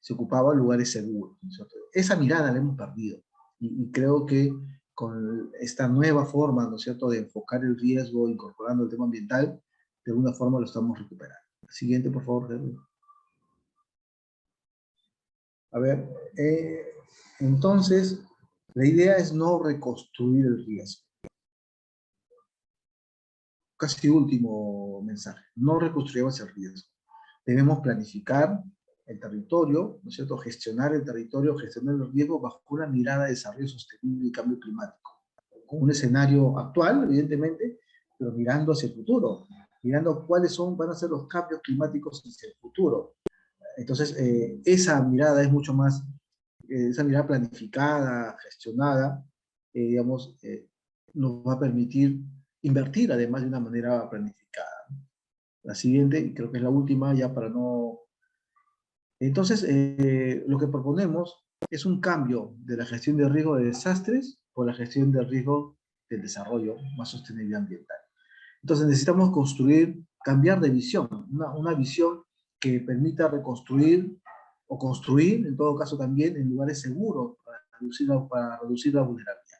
Se ocupaba lugares seguros, ¿no es cierto? Esa mirada la hemos perdido, y creo que con esta nueva forma, ¿no es cierto?, de enfocar el riesgo, incorporando el tema ambiental, de alguna forma lo estamos recuperando. Siguiente, por favor, Henry. A ver, entonces, la idea es no reconstruir el riesgo. Casi último mensaje, no reconstruyamos el riesgo. Debemos planificar el territorio, ¿no es cierto?, gestionar el territorio, gestionar el riesgo bajo una mirada de desarrollo sostenible y cambio climático. Con un escenario actual, evidentemente, pero mirando hacia el futuro, mirando cuáles van a ser los cambios climáticos hacia el futuro. Entonces, esa mirada es mucho más, esa mirada planificada, gestionada, digamos, nos va a permitir invertir además de una manera planificada. La siguiente, y creo que es la última, ya para no... Entonces, lo que proponemos es un cambio de la gestión de riesgo de desastres por la gestión de riesgo del desarrollo más sostenible ambiental. Entonces necesitamos cambiar de visión, una visión que permita reconstruir o construir, en todo caso también, en lugares seguros para reducir la vulnerabilidad.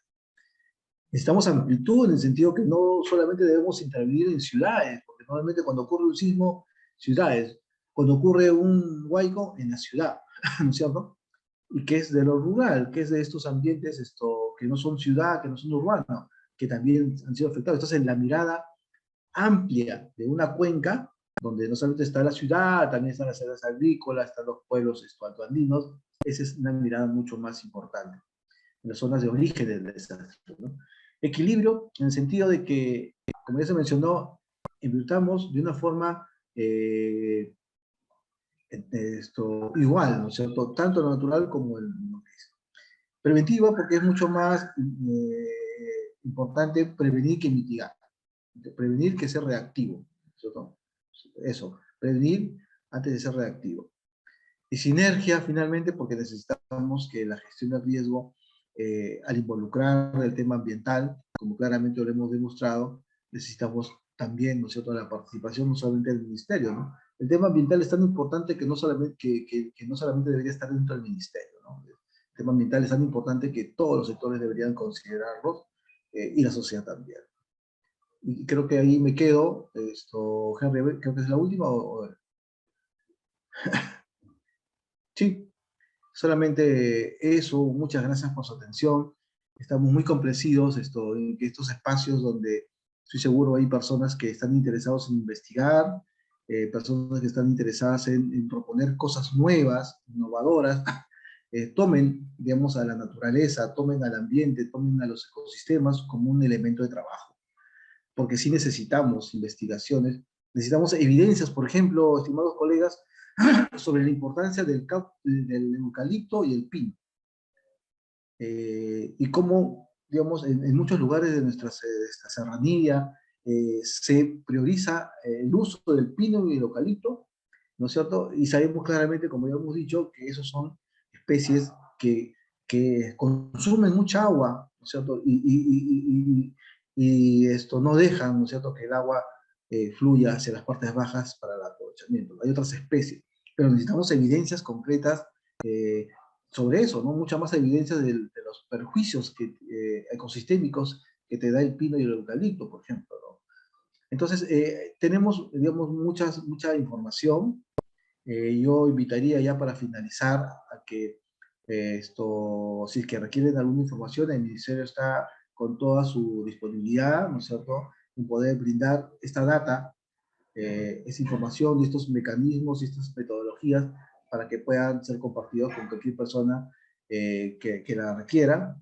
Necesitamos amplitud en el sentido que no solamente debemos intervenir en ciudades, porque normalmente cuando ocurre un sismo, ciudades, cuando ocurre un huaico, en la ciudad, ¿no es cierto? Y que es de lo rural, que es de estos ambientes que no son ciudad, que no son urbanos, que también han sido afectados. Entonces, la mirada amplia de una cuenca, donde no solamente está la ciudad, también están las áreas agrícolas, están los pueblos altoandinos, esa es una mirada mucho más importante, en las zonas de origen del desastre, ¿no? Equilibrio, en el sentido de que, como ya se mencionó, invirtamos de una forma igual, ¿no es cierto?, tanto en lo natural como en lo que es. Preventiva, porque es mucho más importante prevenir que mitigar. Prevenir que ser reactivo, ¿cierto? Eso, prevenir antes de ser reactivo. Y sinergia, finalmente, porque necesitamos que la gestión del riesgo, al involucrar el tema ambiental, como claramente lo hemos demostrado, necesitamos también, ¿no es cierto?, la participación no solamente del ministerio, ¿no? El tema ambiental es tan importante que no solamente, que no solamente debería estar dentro del ministerio, ¿no? El tema ambiental es tan importante que todos los sectores deberían considerarlos, y la sociedad también. Y creo que ahí me quedo, Henry, creo que es la última, sí, solamente eso. Muchas gracias por su atención. Estamos muy complacidos en que estos espacios donde estoy seguro hay personas que están interesados en investigar, personas que están interesadas en proponer cosas nuevas, innovadoras, tomen, digamos, a la naturaleza, tomen al ambiente, tomen a los ecosistemas como un elemento de trabajo. Porque sí necesitamos investigaciones, necesitamos evidencias, por ejemplo, estimados colegas, sobre la importancia del eucalipto y el pino. Y cómo, digamos, en muchos lugares de nuestra serranía se prioriza el uso del pino y el eucalipto, ¿no es cierto? Y sabemos claramente, como ya hemos dicho, que esos son especies que consumen mucha agua, ¿no es cierto? Y esto no dejan, ¿no es cierto?, que el agua fluya hacia las partes bajas para el aprovechamiento. Hay otras especies, pero necesitamos evidencias concretas sobre eso, ¿no? Mucha más evidencia de los perjuicios ecosistémicos que te da el pino y el eucalipto, por ejemplo, ¿no? Entonces, tenemos, digamos, mucha información. Yo invitaría ya para finalizar a que si es que requieren alguna información, el Ministerio está con toda su disponibilidad, ¿no es cierto?, en poder brindar esta data, esa información, y estos mecanismos y estas metodologías para que puedan ser compartidos con cualquier persona que la requiera,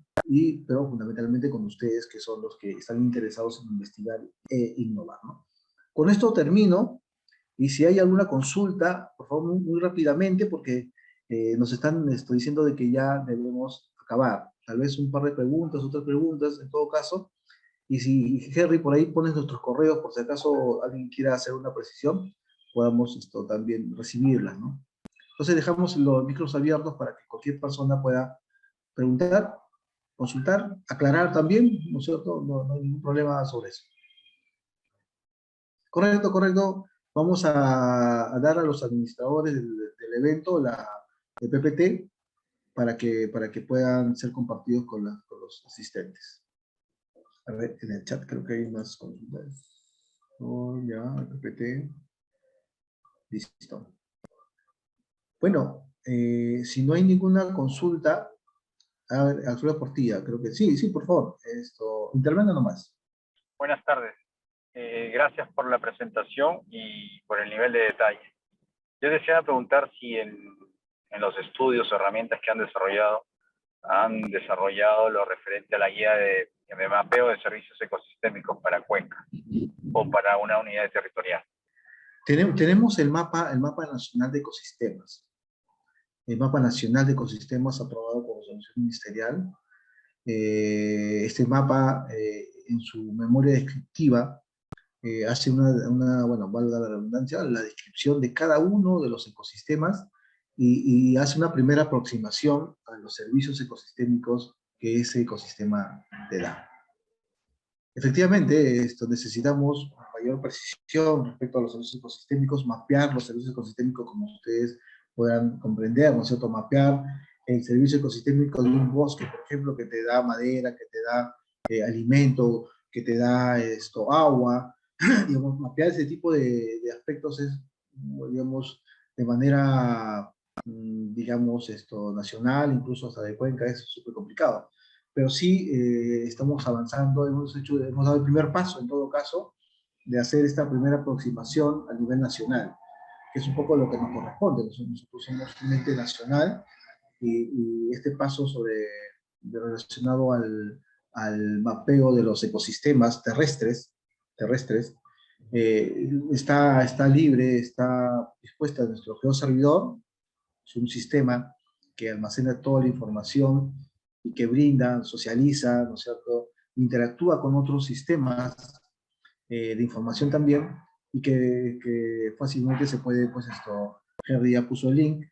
pero fundamentalmente con ustedes, que son los que están interesados en investigar e innovar, ¿no? Con esto termino, y si hay alguna consulta, por favor, muy rápidamente, porque nos están diciendo de que ya debemos acabar. tal vez un par de preguntas, otras preguntas, en todo caso. Y si Henry por ahí pones nuestros correos, por si acaso alguien quiera hacer una precisión, podamos también recibirlas, ¿no? Entonces dejamos los micros abiertos para que cualquier persona pueda preguntar, consultar, aclarar también, ¿no es cierto? No hay ningún problema sobre eso. Correcto, correcto. Vamos a dar a los administradores del evento el PPT para que puedan ser compartidos con los asistentes. A ver, en el chat creo que hay más consultas. Oh, ya, el PPT. Listo. Bueno, si no hay ninguna consulta, a ver, Alfredo Portilla, creo que sí, por favor, intervenga nomás. Buenas tardes. Gracias por la presentación y por el nivel de detalle. Yo deseaba preguntar si en los estudios o herramientas que han desarrollado lo referente a la guía de mapeo de servicios ecosistémicos para Cuenca o para una unidad territorial. Tenemos el mapa nacional de ecosistemas. El mapa nacional de ecosistemas aprobado por resolución ministerial. Este mapa, en su memoria descriptiva, hace bueno, valga la redundancia, la descripción de cada uno de los ecosistemas y hace una primera aproximación a los servicios ecosistémicos que ese ecosistema te da. Efectivamente, necesitamos mayor precisión respecto a los servicios ecosistémicos, mapear los servicios ecosistémicos como ustedes puedan comprender, ¿no es cierto? Mapear el servicio ecosistémico de un bosque, por ejemplo, que te da madera, que te da alimento, que te da agua. Digamos, mapear ese tipo de aspectos es, digamos, de manera, digamos, nacional, incluso hasta de Cuenca, es súper complicado. Pero sí estamos avanzando, hemos dado el primer paso, en todo caso, de hacer esta primera aproximación a nivel nacional, que es un poco lo que nos corresponde. Nosotros somos un ente nacional y este paso relacionado al mapeo de los ecosistemas terrestres, está libre, está dispuesta a nuestro geoservidor. Es un sistema que almacena toda la información y que brinda, socializa, ¿no es cierto?, interactúa con otros sistemas de información también, y que fácilmente se puede, Henry ya puso el link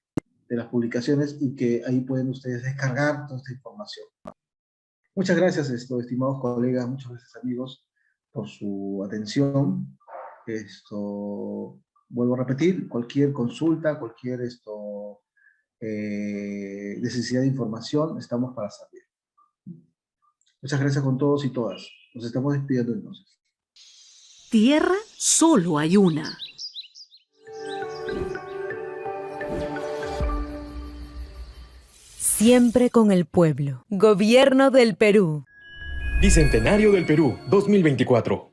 de las publicaciones y que ahí pueden ustedes descargar toda esta información. Muchas gracias, estimados colegas, muchas gracias amigos por su atención. Vuelvo a repetir, cualquier consulta, cualquier necesidad de información, estamos para servir. Muchas gracias con todos y todas. Nos estamos despidiendo entonces. Tierra solo hay una. Siempre con el pueblo. Gobierno del Perú. Bicentenario del Perú 2024.